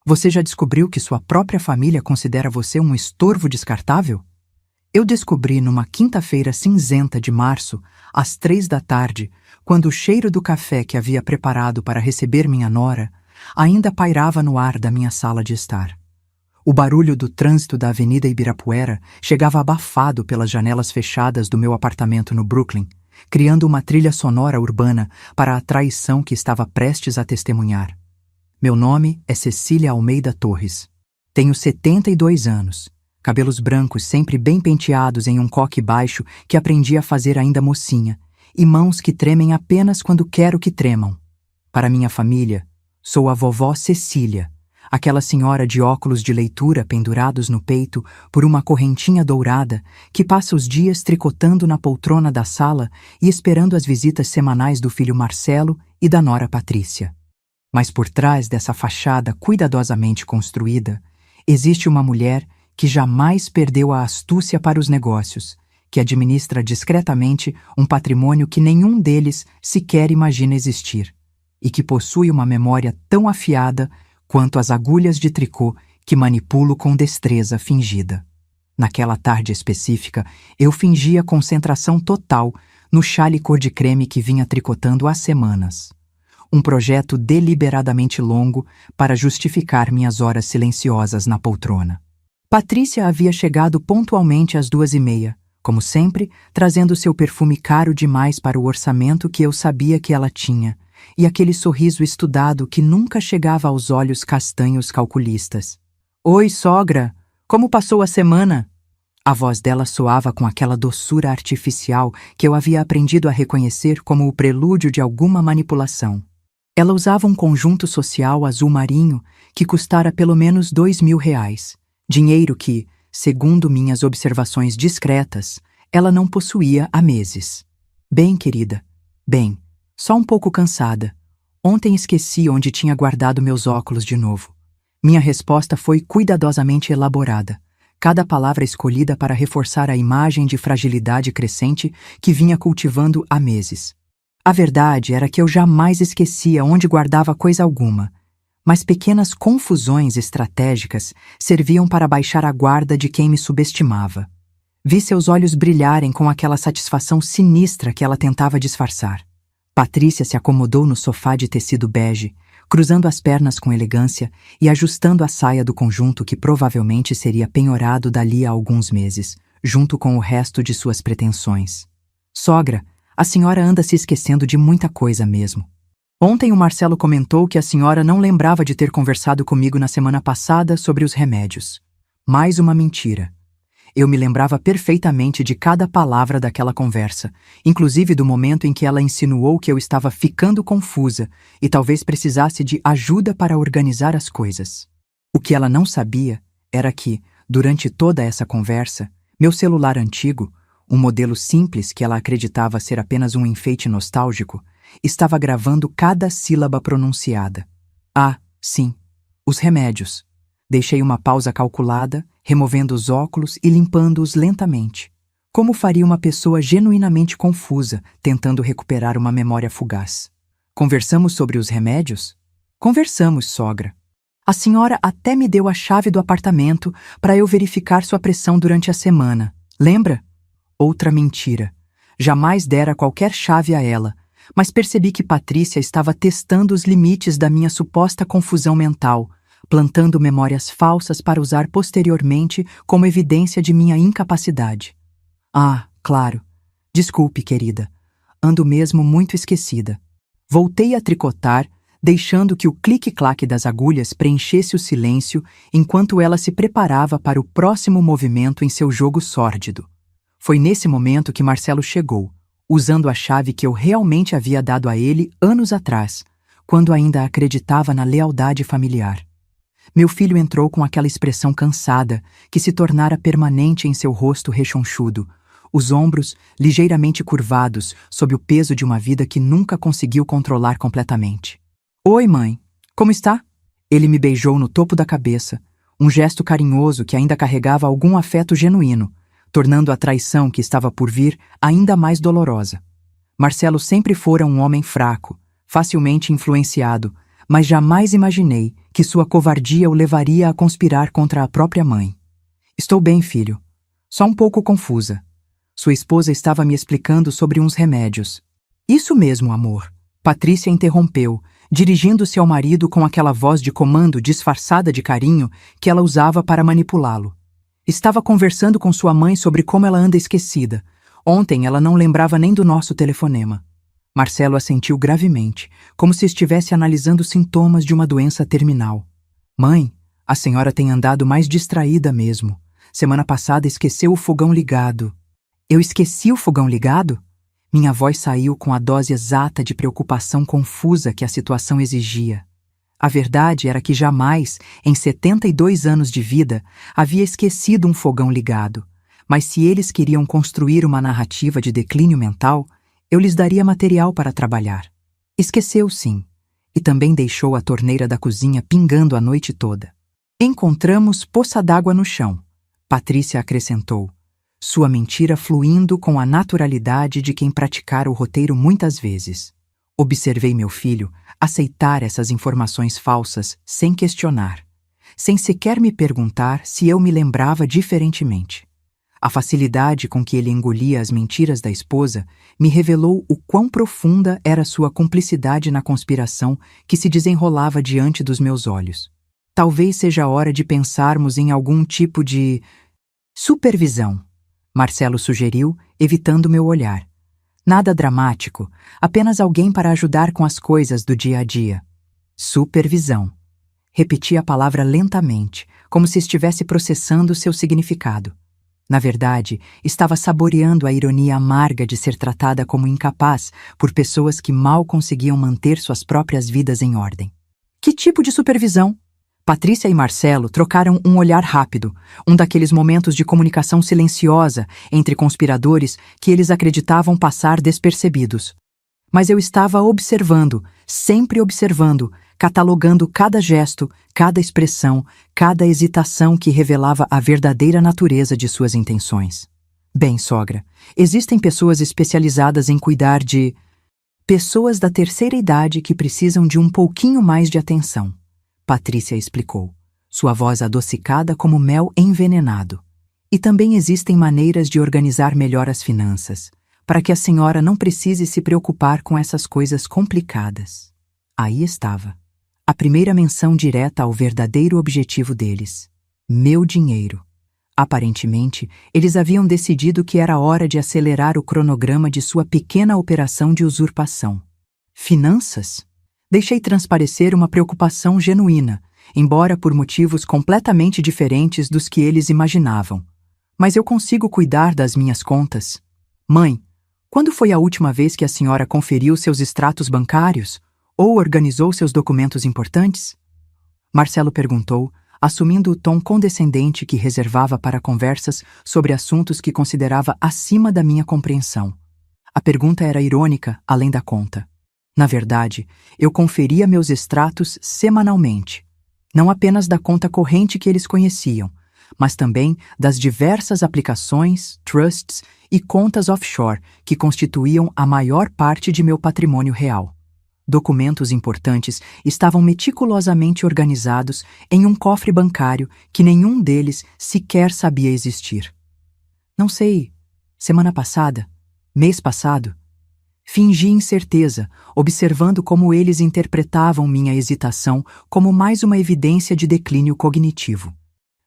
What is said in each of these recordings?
Você já descobriu que sua própria família considera você um estorvo descartável? Eu descobri numa quinta-feira cinzenta de março, às 3 da tarde, quando o cheiro do café que havia preparado para receber minha nora ainda pairava no ar da minha sala de estar. O barulho do trânsito da Avenida Ibirapuera chegava abafado pelas janelas fechadas do meu apartamento no Brooklyn, criando uma trilha sonora urbana para a traição que estava prestes a testemunhar. Meu nome é Cecília Almeida Torres. Tenho 72 anos, cabelos brancos sempre bem penteados em um coque baixo que aprendi a fazer ainda mocinha, e mãos que tremem apenas quando quero que tremam. Para minha família, sou a vovó Cecília, aquela senhora de óculos de leitura pendurados no peito por uma correntinha dourada que passa os dias tricotando na poltrona da sala e esperando as visitas semanais do filho Marcelo e da nora Patrícia. Mas por trás dessa fachada cuidadosamente construída, existe uma mulher que jamais perdeu a astúcia para os negócios, que administra discretamente um patrimônio que nenhum deles sequer imagina existir, e que possui uma memória tão afiada quanto as agulhas de tricô que manipulo com destreza fingida. Naquela tarde específica, eu fingia concentração total no chale cor de creme que vinha tricotando há semanas. Um projeto deliberadamente longo para justificar minhas horas silenciosas na poltrona. Patrícia havia chegado pontualmente às 2h30, como sempre, trazendo seu perfume caro demais para o orçamento que eu sabia que ela tinha, e aquele sorriso estudado que nunca chegava aos olhos castanhos calculistas. "Oi, sogra! Como passou a semana?" A voz dela soava com aquela doçura artificial que eu havia aprendido a reconhecer como o prelúdio de alguma manipulação. Ela usava um conjunto social azul marinho que custara pelo menos R$2.000, dinheiro que, segundo minhas observações discretas, ela não possuía há meses. "Bem, querida, bem, só um pouco cansada. Ontem esqueci onde tinha guardado meus óculos de novo." Minha resposta foi cuidadosamente elaborada, cada palavra escolhida para reforçar a imagem de fragilidade crescente que vinha cultivando há meses. A verdade era que eu jamais esquecia onde guardava coisa alguma, mas pequenas confusões estratégicas serviam para baixar a guarda de quem me subestimava. Vi seus olhos brilharem com aquela satisfação sinistra que ela tentava disfarçar. Patrícia se acomodou no sofá de tecido bege, cruzando as pernas com elegância e ajustando a saia do conjunto que provavelmente seria penhorado dali a alguns meses, junto com o resto de suas pretensões. "Sogra, a senhora anda se esquecendo de muita coisa mesmo. Ontem o Marcelo comentou que a senhora não lembrava de ter conversado comigo na semana passada sobre os remédios. Mais uma mentira. Eu me lembrava perfeitamente de cada palavra daquela conversa, inclusive do momento em que ela insinuou que eu estava ficando confusa e talvez precisasse de ajuda para organizar as coisas. O que ela não sabia era que, durante toda essa conversa, meu celular antigo, um modelo simples que ela acreditava ser apenas um enfeite nostálgico, estava gravando cada sílaba pronunciada. "Ah, sim, os remédios." Deixei uma pausa calculada, removendo os óculos e limpando-os lentamente. Como faria uma pessoa genuinamente confusa, tentando recuperar uma memória fugaz? "Conversamos sobre os remédios?" "Conversamos, sogra. A senhora até me deu a chave do apartamento para eu verificar sua pressão durante a semana. Lembra?" Outra mentira. Jamais dera qualquer chave a ela, mas percebi que Patrícia estava testando os limites da minha suposta confusão mental, plantando memórias falsas para usar posteriormente como evidência de minha incapacidade. "Ah, claro. Desculpe, querida. Ando mesmo muito esquecida." Voltei a tricotar, deixando que o clique-claque das agulhas preenchesse o silêncio enquanto ela se preparava para o próximo movimento em seu jogo sórdido. Foi nesse momento que Marcelo chegou, usando a chave que eu realmente havia dado a ele anos atrás, quando ainda acreditava na lealdade familiar. Meu filho entrou com aquela expressão cansada que se tornara permanente em seu rosto rechonchudo, os ombros ligeiramente curvados sob o peso de uma vida que nunca conseguiu controlar completamente. "Oi, mãe. Como está?" Ele me beijou no topo da cabeça, um gesto carinhoso que ainda carregava algum afeto genuíno, tornando a traição que estava por vir ainda mais dolorosa. Marcelo sempre fora um homem fraco, facilmente influenciado, mas jamais imaginei que sua covardia o levaria a conspirar contra a própria mãe. Estou bem, filho. Só um pouco confusa. Sua esposa estava me explicando sobre uns remédios. Isso mesmo, amor. Patrícia interrompeu, dirigindo-se ao marido com aquela voz de comando disfarçada de carinho que ela usava para manipulá-lo. Estava conversando com sua mãe sobre como ela anda esquecida. Ontem ela não lembrava nem do nosso telefonema. Marcelo assentiu gravemente, como se estivesse analisando sintomas de uma doença terminal. Mãe, a senhora tem andado mais distraída mesmo. Semana passada esqueceu o fogão ligado. Eu esqueci o fogão ligado? Minha voz saiu com a dose exata de preocupação confusa que a situação exigia. A verdade era que jamais, em 72 anos de vida, havia esquecido um fogão ligado. Mas se eles queriam construir uma narrativa de declínio mental, eu lhes daria material para trabalhar. Esqueceu, sim, e também deixou a torneira da cozinha pingando a noite toda. Encontramos poça d'água no chão, Patrícia acrescentou, sua mentira fluindo com a naturalidade de quem praticara o roteiro muitas vezes. Observei meu filho aceitar essas informações falsas sem questionar, sem sequer me perguntar se eu me lembrava diferentemente. A facilidade com que ele engolia as mentiras da esposa me revelou o quão profunda era sua cumplicidade na conspiração que se desenrolava diante dos meus olhos. Talvez seja a hora de pensarmos em algum tipo de supervisão, Marcelo sugeriu, evitando meu olhar. Nada dramático, apenas alguém para ajudar com as coisas do dia a dia. Supervisão. Repeti a palavra lentamente, como se estivesse processando seu significado. Na verdade, estava saboreando a ironia amarga de ser tratada como incapaz por pessoas que mal conseguiam manter suas próprias vidas em ordem. Que tipo de supervisão? Patrícia e Marcelo trocaram um olhar rápido, um daqueles momentos de comunicação silenciosa entre conspiradores que eles acreditavam passar despercebidos. Mas eu estava observando, sempre observando, catalogando cada gesto, cada expressão, cada hesitação que revelava a verdadeira natureza de suas intenções. Bem, sogra, existem pessoas especializadas em cuidar de pessoas da terceira idade que precisam de um pouquinho mais de atenção, Patrícia explicou, sua voz adocicada como mel envenenado. E também existem maneiras de organizar melhor as finanças, para que a senhora não precise se preocupar com essas coisas complicadas. Aí estava, a primeira menção direta ao verdadeiro objetivo deles: meu dinheiro. Aparentemente, eles haviam decidido que era hora de acelerar o cronograma de sua pequena operação de usurpação. Finanças? Deixei transparecer uma preocupação genuína, embora por motivos completamente diferentes dos que eles imaginavam. Mas eu consigo cuidar das minhas contas. Mãe, quando foi a última vez que a senhora conferiu seus extratos bancários ou organizou seus documentos importantes? Marcelo perguntou, assumindo o tom condescendente que reservava para conversas sobre assuntos que considerava acima da minha compreensão. A pergunta era irônica, além da conta. Na verdade, eu conferia meus extratos semanalmente, não apenas da conta corrente que eles conheciam, mas também das diversas aplicações, trusts e contas offshore que constituíam a maior parte de meu patrimônio real. Documentos importantes estavam meticulosamente organizados em um cofre bancário que nenhum deles sequer sabia existir. Não sei, semana passada, mês passado. Fingi incerteza, observando como eles interpretavam minha hesitação como mais uma evidência de declínio cognitivo.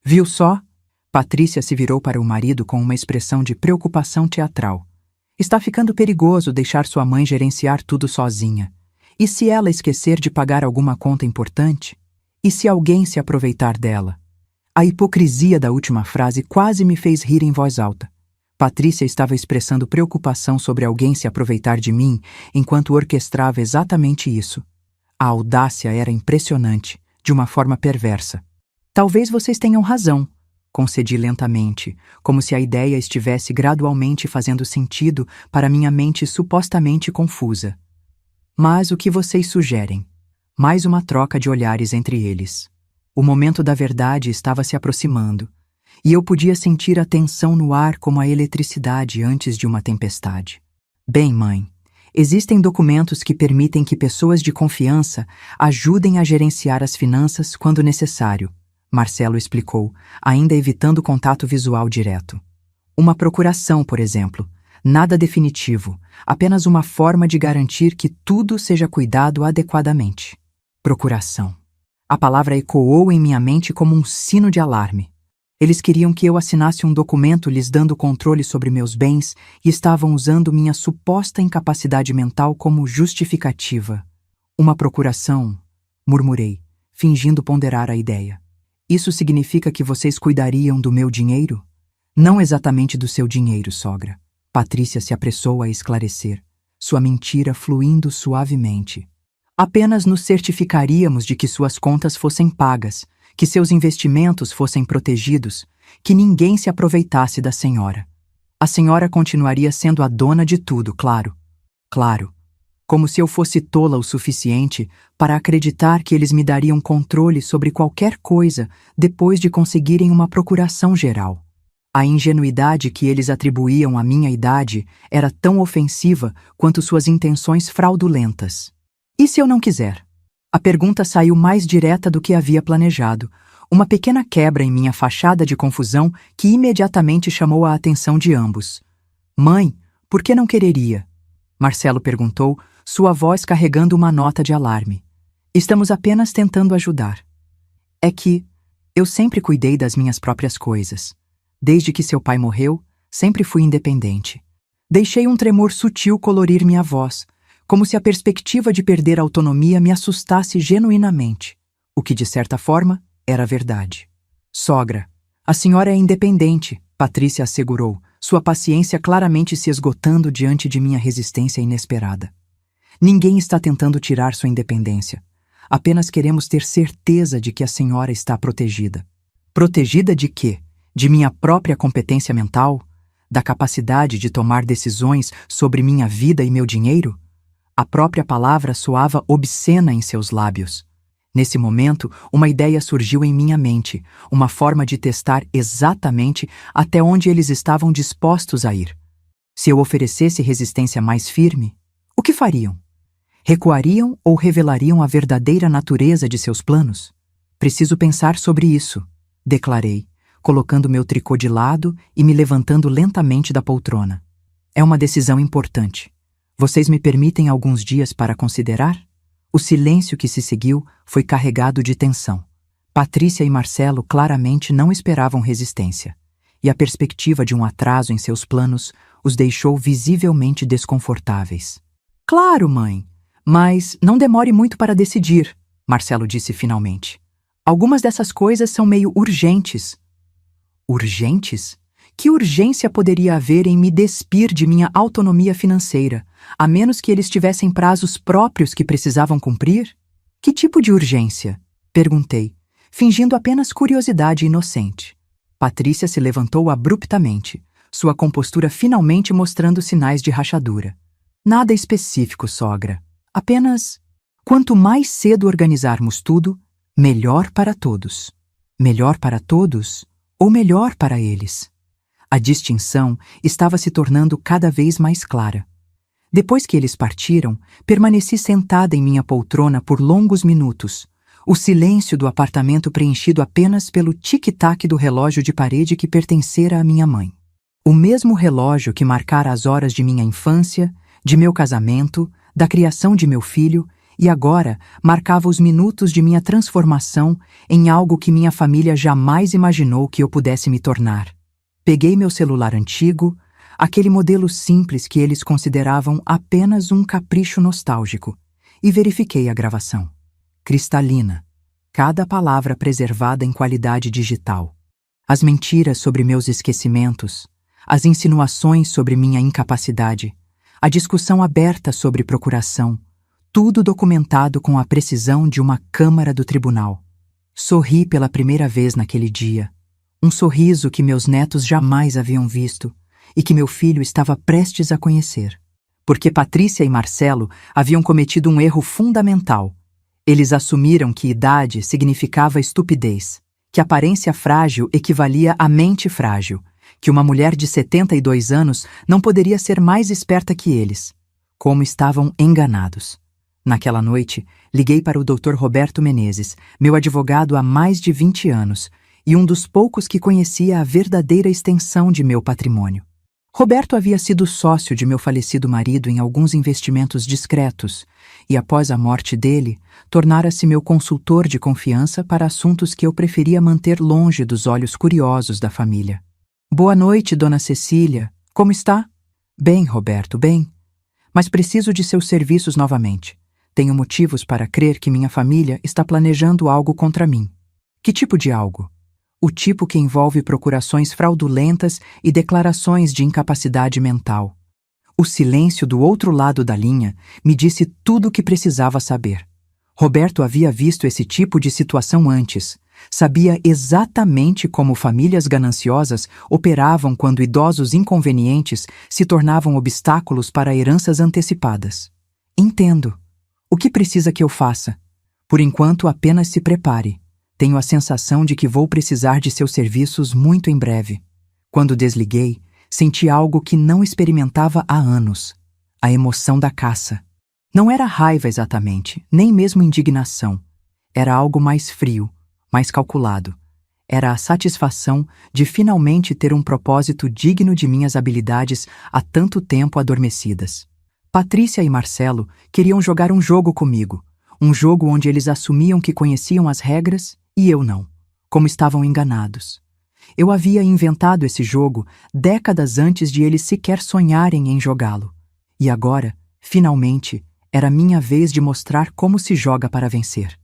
Viu só? Patrícia se virou para o marido com uma expressão de preocupação teatral. Está ficando perigoso deixar sua mãe gerenciar tudo sozinha. E se ela esquecer de pagar alguma conta importante? E se alguém se aproveitar dela? A hipocrisia da última frase quase me fez rir em voz alta. Patrícia estava expressando preocupação sobre alguém se aproveitar de mim enquanto orquestrava exatamente isso. A audácia era impressionante, de uma forma perversa. Talvez vocês tenham razão, concedi lentamente, como se a ideia estivesse gradualmente fazendo sentido para minha mente supostamente confusa. Mas o que vocês sugerem? Mais uma troca de olhares entre eles. O momento da verdade estava se aproximando, e eu podia sentir a tensão no ar como a eletricidade antes de uma tempestade. Bem, mãe, Existem documentos que permitem que pessoas de confiança ajudem a gerenciar as finanças quando necessário, Marcelo explicou, ainda evitando contato visual direto. Uma procuração, por exemplo, nada definitivo, apenas uma forma de garantir que tudo seja cuidado adequadamente. Procuração. A palavra ecoou em minha mente como um sino de alarme. Eles queriam que eu assinasse um documento lhes dando controle sobre meus bens e estavam usando minha suposta incapacidade mental como justificativa. Uma procuração, murmurei, fingindo ponderar a ideia. Isso significa que vocês cuidariam do meu dinheiro? Não exatamente do seu dinheiro, sogra. Patrícia se apressou a esclarecer, sua mentira fluindo suavemente. Apenas nos certificaríamos de que suas contas fossem pagas, que seus investimentos fossem protegidos, que ninguém se aproveitasse da senhora. A senhora continuaria sendo a dona de tudo, claro. Claro. Como se eu fosse tola o suficiente para acreditar que eles me dariam controle sobre qualquer coisa depois de conseguirem uma procuração geral. A ingenuidade que eles atribuíam à minha idade era tão ofensiva quanto suas intenções fraudulentas. E se eu não quiser? A pergunta saiu mais direta do que havia planejado, uma pequena quebra em minha fachada de confusão que imediatamente chamou a atenção de ambos. Mãe, por que não quereria? Marcelo perguntou, sua voz carregando uma nota de alarme. Estamos apenas tentando ajudar. É que eu sempre cuidei das minhas próprias coisas. Desde que seu pai morreu, sempre fui independente. Deixei um tremor sutil colorir minha voz, como se a perspectiva de perder a autonomia me assustasse genuinamente, o que, de certa forma, era verdade. Sogra, a senhora é independente, Patrícia assegurou, sua paciência claramente se esgotando diante de minha resistência inesperada. Ninguém está tentando tirar sua independência. Apenas queremos ter certeza de que a senhora está protegida. Protegida de quê? De minha própria competência mental? Da capacidade de tomar decisões sobre minha vida e meu dinheiro? A própria palavra soava obscena em seus lábios. Nesse momento, uma ideia surgiu em minha mente, uma forma de testar exatamente até onde eles estavam dispostos a ir. Se eu oferecesse resistência mais firme, o que fariam? Recuariam ou revelariam a verdadeira natureza de seus planos? Preciso pensar sobre isso, declarei, colocando meu tricô de lado e me levantando lentamente da poltrona. É uma decisão importante. Vocês me permitem alguns dias para considerar? O silêncio que se seguiu foi carregado de tensão. Patrícia e Marcelo claramente não esperavam resistência, e a perspectiva de um atraso em seus planos os deixou visivelmente desconfortáveis. Claro, mãe, mas não demore muito para decidir, Marcelo disse finalmente. Algumas dessas coisas são meio urgentes. Urgentes? Que urgência poderia haver em me despir de minha autonomia financeira, a menos que eles tivessem prazos próprios que precisavam cumprir? Que tipo de urgência? Perguntei, fingindo apenas curiosidade inocente. Patrícia se levantou abruptamente, sua compostura finalmente mostrando sinais de rachadura. Nada específico, sogra. Apenas, quanto mais cedo organizarmos tudo, melhor para todos. Melhor para todos ou melhor para eles? A distinção estava se tornando cada vez mais clara. Depois que eles partiram, permaneci sentada em minha poltrona por longos minutos, o silêncio do apartamento preenchido apenas pelo tic-tac do relógio de parede que pertencera à minha mãe. O mesmo relógio que marcara as horas de minha infância, de meu casamento, da criação de meu filho, e agora marcava os minutos de minha transformação em algo que minha família jamais imaginou que eu pudesse me tornar. Peguei meu celular antigo, aquele modelo simples que eles consideravam apenas um capricho nostálgico, e verifiquei a gravação. Cristalina, cada palavra preservada em qualidade digital. As mentiras sobre meus esquecimentos, as insinuações sobre minha incapacidade, a discussão aberta sobre procuração, tudo documentado com a precisão de uma câmara do tribunal. Sorri pela primeira vez naquele dia. Um sorriso que meus netos jamais haviam visto e que meu filho estava prestes a conhecer. Porque Patrícia e Marcelo haviam cometido um erro fundamental. Eles assumiram que idade significava estupidez, que aparência frágil equivalia a mente frágil, que uma mulher de 72 anos não poderia ser mais esperta que eles. Como estavam enganados. Naquela noite, liguei para o Dr. Roberto Menezes, meu advogado há mais de 20 anos, e um dos poucos que conhecia a verdadeira extensão de meu patrimônio. Roberto havia sido sócio de meu falecido marido em alguns investimentos discretos e, após a morte dele, tornara-se meu consultor de confiança para assuntos que eu preferia manter longe dos olhos curiosos da família. Boa noite, dona Cecília. Como está? Bem, Roberto, bem. Mas preciso de seus serviços novamente. Tenho motivos para crer que minha família está planejando algo contra mim. Que tipo de algo? O tipo que envolve procurações fraudulentas e declarações de incapacidade mental. O silêncio do outro lado da linha me disse tudo o que precisava saber. Roberto havia visto esse tipo de situação antes. Sabia exatamente como famílias gananciosas operavam quando idosos inconvenientes se tornavam obstáculos para heranças antecipadas. Entendo. O que precisa que eu faça? Por enquanto, apenas se prepare. Tenho a sensação de que vou precisar de seus serviços muito em breve. Quando desliguei, senti algo que não experimentava há anos. A emoção da caça. Não era raiva exatamente, nem mesmo indignação. Era algo mais frio, mais calculado. Era a satisfação de finalmente ter um propósito digno de minhas habilidades há tanto tempo adormecidas. Patrícia e Marcelo queriam jogar um jogo comigo, um jogo onde eles assumiam que conheciam as regras e eu não, como estavam enganados. Eu havia inventado esse jogo décadas antes de eles sequer sonharem em jogá-lo. E agora, finalmente, era minha vez de mostrar como se joga para vencer.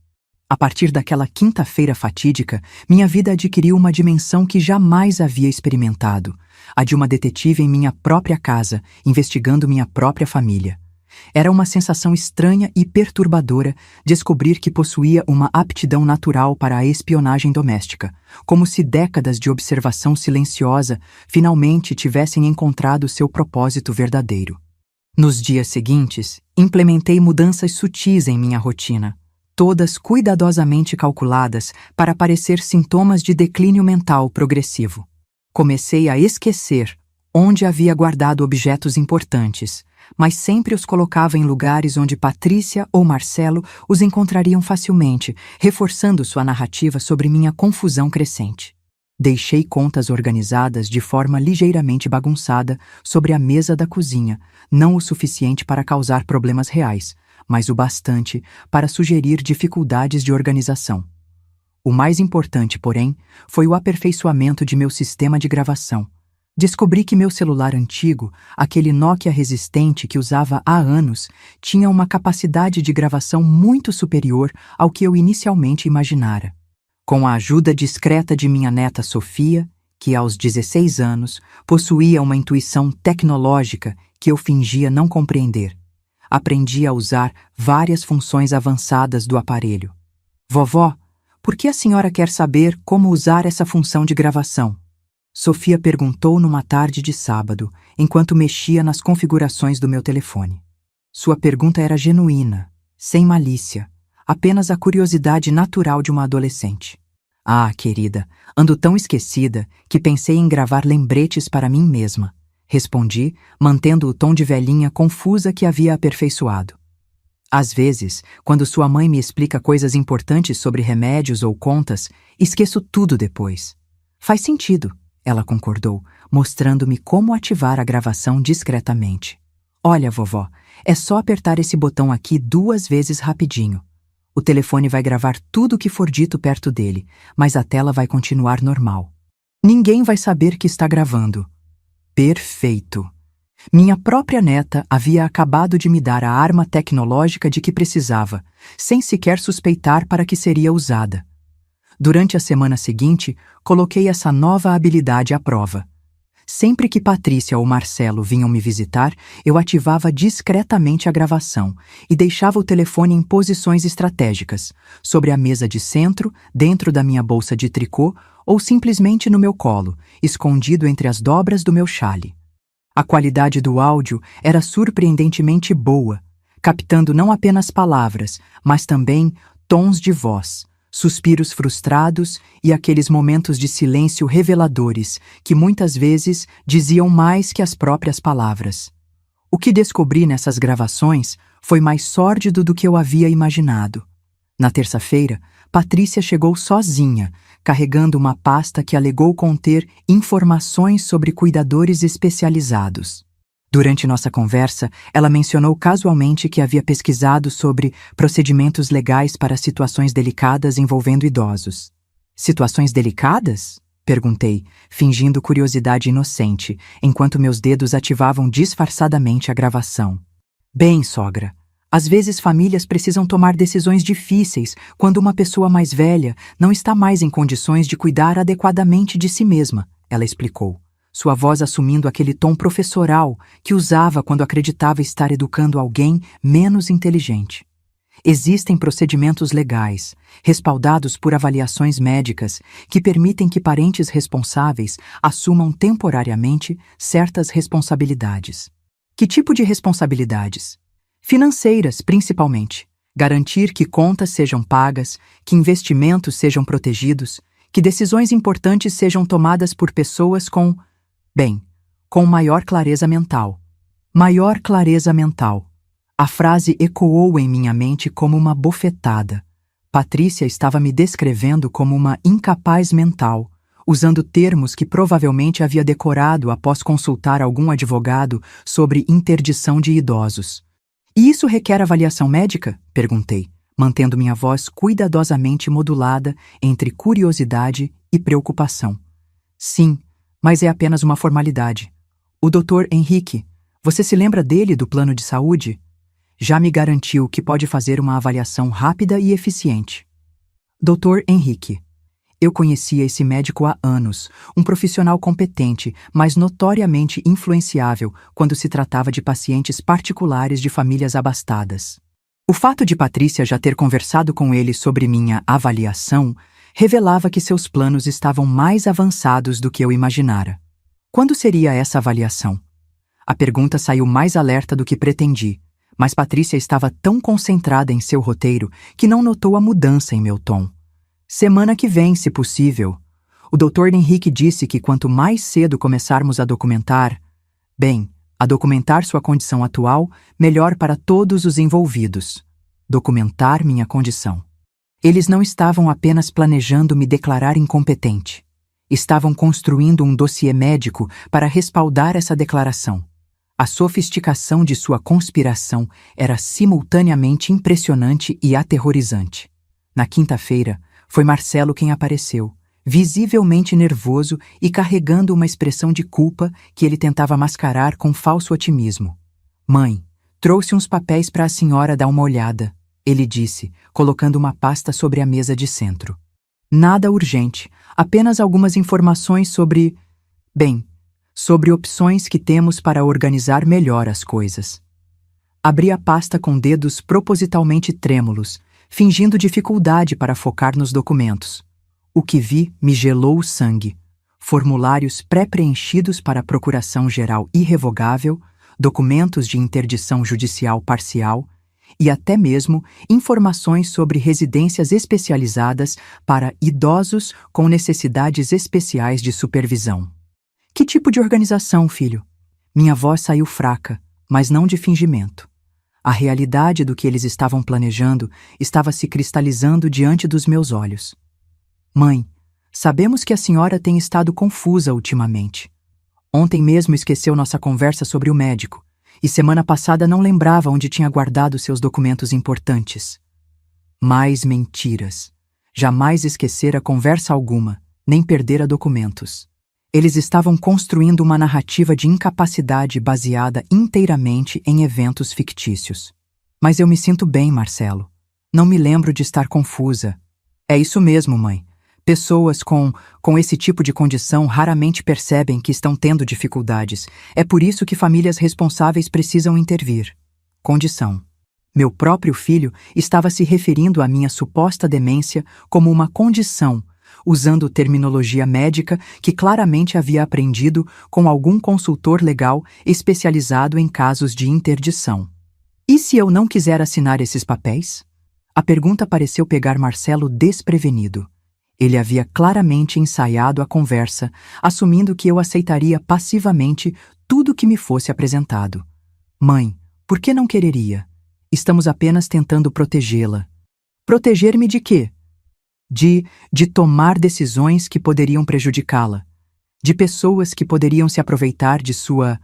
A partir daquela quinta-feira fatídica, minha vida adquiriu uma dimensão que jamais havia experimentado, a de uma detetive em minha própria casa, investigando minha própria família. Era uma sensação estranha e perturbadora descobrir que possuía uma aptidão natural para a espionagem doméstica, como se décadas de observação silenciosa finalmente tivessem encontrado seu propósito verdadeiro. Nos dias seguintes, implementei mudanças sutis em minha rotina, todas cuidadosamente calculadas para parecer sintomas de declínio mental progressivo. Comecei a esquecer onde havia guardado objetos importantes, mas sempre os colocava em lugares onde Patrícia ou Marcelo os encontrariam facilmente, reforçando sua narrativa sobre minha confusão crescente. Deixei contas organizadas de forma ligeiramente bagunçada sobre a mesa da cozinha, não o suficiente para causar problemas reais, mas o bastante para sugerir dificuldades de organização. O mais importante, porém, foi o aperfeiçoamento de meu sistema de gravação. Descobri que meu celular antigo, aquele Nokia resistente que usava há anos, tinha uma capacidade de gravação muito superior ao que eu inicialmente imaginara. Com a ajuda discreta de minha neta Sofia, que aos 16 anos possuía uma intuição tecnológica que eu fingia não compreender, aprendi a usar várias funções avançadas do aparelho. Vovó, por que a senhora quer saber como usar essa função de gravação? Sofia perguntou numa tarde de sábado, enquanto mexia nas configurações do meu telefone. Sua pergunta era genuína, sem malícia, apenas a curiosidade natural de uma adolescente. Ah, querida, ando tão esquecida que pensei em gravar lembretes para mim mesma, respondi, mantendo o tom de velhinha confusa que havia aperfeiçoado. Às vezes, quando sua mãe me explica coisas importantes sobre remédios ou contas, esqueço tudo depois. Faz sentido, ela concordou, mostrando-me como ativar a gravação discretamente. Olha, vovó, é só apertar esse botão aqui 2 vezes rapidinho. O telefone vai gravar tudo o que for dito perto dele, mas a tela vai continuar normal. Ninguém vai saber que está gravando. Perfeito! Minha própria neta havia acabado de me dar a arma tecnológica de que precisava, sem sequer suspeitar para que seria usada. Durante a semana seguinte, coloquei essa nova habilidade à prova. Sempre que Patrícia ou Marcelo vinham me visitar, eu ativava discretamente a gravação e deixava o telefone em posições estratégicas, sobre a mesa de centro, dentro da minha bolsa de tricô ou simplesmente no meu colo, escondido entre as dobras do meu chale. A qualidade do áudio era surpreendentemente boa, captando não apenas palavras, mas também tons de voz, suspiros frustrados e aqueles momentos de silêncio reveladores que muitas vezes diziam mais que as próprias palavras. O que descobri nessas gravações foi mais sórdido do que eu havia imaginado. Na terça-feira, Patrícia chegou sozinha, carregando uma pasta que alegou conter informações sobre cuidadores especializados. Durante nossa conversa, ela mencionou casualmente que havia pesquisado sobre procedimentos legais para situações delicadas envolvendo idosos. Situações delicadas? Perguntei, fingindo curiosidade inocente, enquanto meus dedos ativavam disfarçadamente a gravação. Bem, sogra, às vezes famílias precisam tomar decisões difíceis quando uma pessoa mais velha não está mais em condições de cuidar adequadamente de si mesma, ela explicou, sua voz assumindo aquele tom professoral que usava quando acreditava estar educando alguém menos inteligente. Existem procedimentos legais, respaldados por avaliações médicas, que permitem que parentes responsáveis assumam temporariamente certas responsabilidades. Que tipo de responsabilidades? Financeiras, principalmente. Garantir que contas sejam pagas, que investimentos sejam protegidos, que decisões importantes sejam tomadas por pessoas com maior clareza mental. Maior clareza mental. A frase ecoou em minha mente como uma bofetada. Patrícia estava me descrevendo como uma incapaz mental, usando termos que provavelmente havia decorado após consultar algum advogado sobre interdição de idosos. E isso requer avaliação médica? Perguntei, mantendo minha voz cuidadosamente modulada entre curiosidade e preocupação. Sim, mas é apenas uma formalidade. O Dr. Henrique, você se lembra dele do plano de saúde? Já me garantiu que pode fazer uma avaliação rápida e eficiente. Dr. Henrique. Eu conhecia esse médico há anos, um profissional competente, mas notoriamente influenciável quando se tratava de pacientes particulares de famílias abastadas. O fato de Patrícia já ter conversado com ele sobre minha avaliação revelava que seus planos estavam mais avançados do que eu imaginara. Quando seria essa avaliação? A pergunta saiu mais alerta do que pretendi, mas Patrícia estava tão concentrada em seu roteiro que não notou a mudança em meu tom. Semana que vem, se possível. O Dr. Henrique disse que quanto mais cedo começarmos a documentar sua condição atual, melhor para todos os envolvidos. Documentar minha condição. Eles não estavam apenas planejando me declarar incompetente. Estavam construindo um dossiê médico para respaldar essa declaração. A sofisticação de sua conspiração era simultaneamente impressionante e aterrorizante. Na quinta-feira, foi Marcelo quem apareceu, visivelmente nervoso e carregando uma expressão de culpa que ele tentava mascarar com falso otimismo. Mãe, trouxe uns papéis para a senhora dar uma olhada, ele disse, colocando uma pasta sobre a mesa de centro. Nada urgente, apenas algumas informações sobre opções que temos para organizar melhor as coisas. Abri a pasta com dedos propositalmente trêmulos, fingindo dificuldade para focar nos documentos. O que vi me gelou o sangue. Formulários pré-preenchidos para procuração geral irrevogável, documentos de interdição judicial parcial e até mesmo informações sobre residências especializadas para idosos com necessidades especiais de supervisão. Que tipo de organização, filho? Minha voz saiu fraca, mas não de fingimento. A realidade do que eles estavam planejando estava se cristalizando diante dos meus olhos. Mãe, sabemos que a senhora tem estado confusa ultimamente. Ontem mesmo esqueceu nossa conversa sobre o médico, e semana passada não lembrava onde tinha guardado seus documentos importantes. Mais mentiras. Jamais esquecera conversa alguma, nem perdera documentos. Eles estavam construindo uma narrativa de incapacidade baseada inteiramente em eventos fictícios. Mas eu me sinto bem, Marcelo. Não me lembro de estar confusa. É isso mesmo, mãe. Pessoas com esse tipo de condição raramente percebem que estão tendo dificuldades. É por isso que famílias responsáveis precisam intervir. Condição. Meu próprio filho estava se referindo à minha suposta demência como uma condição, usando terminologia médica que claramente havia aprendido com algum consultor legal especializado em casos de interdição. E se eu não quiser assinar esses papéis? A pergunta pareceu pegar Marcelo desprevenido. Ele havia claramente ensaiado a conversa, assumindo que eu aceitaria passivamente tudo que me fosse apresentado. Mãe, por que não quereria? Estamos apenas tentando protegê-la. Proteger-me de quê? De tomar decisões que poderiam prejudicá-la. De pessoas que poderiam se aproveitar de sua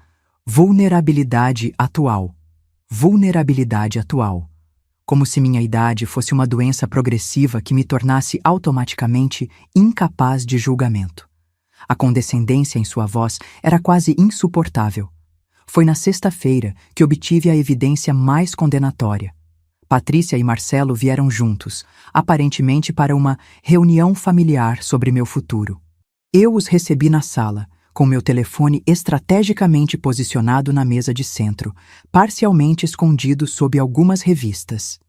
vulnerabilidade atual. Vulnerabilidade atual. Como se minha idade fosse uma doença progressiva que me tornasse automaticamente incapaz de julgamento. A condescendência em sua voz era quase insuportável. Foi na sexta-feira que obtive a evidência mais condenatória. Patrícia e Marcelo vieram juntos, aparentemente para uma reunião familiar sobre meu futuro. Eu os recebi na sala, com meu telefone estrategicamente posicionado na mesa de centro, parcialmente escondido sob algumas revistas.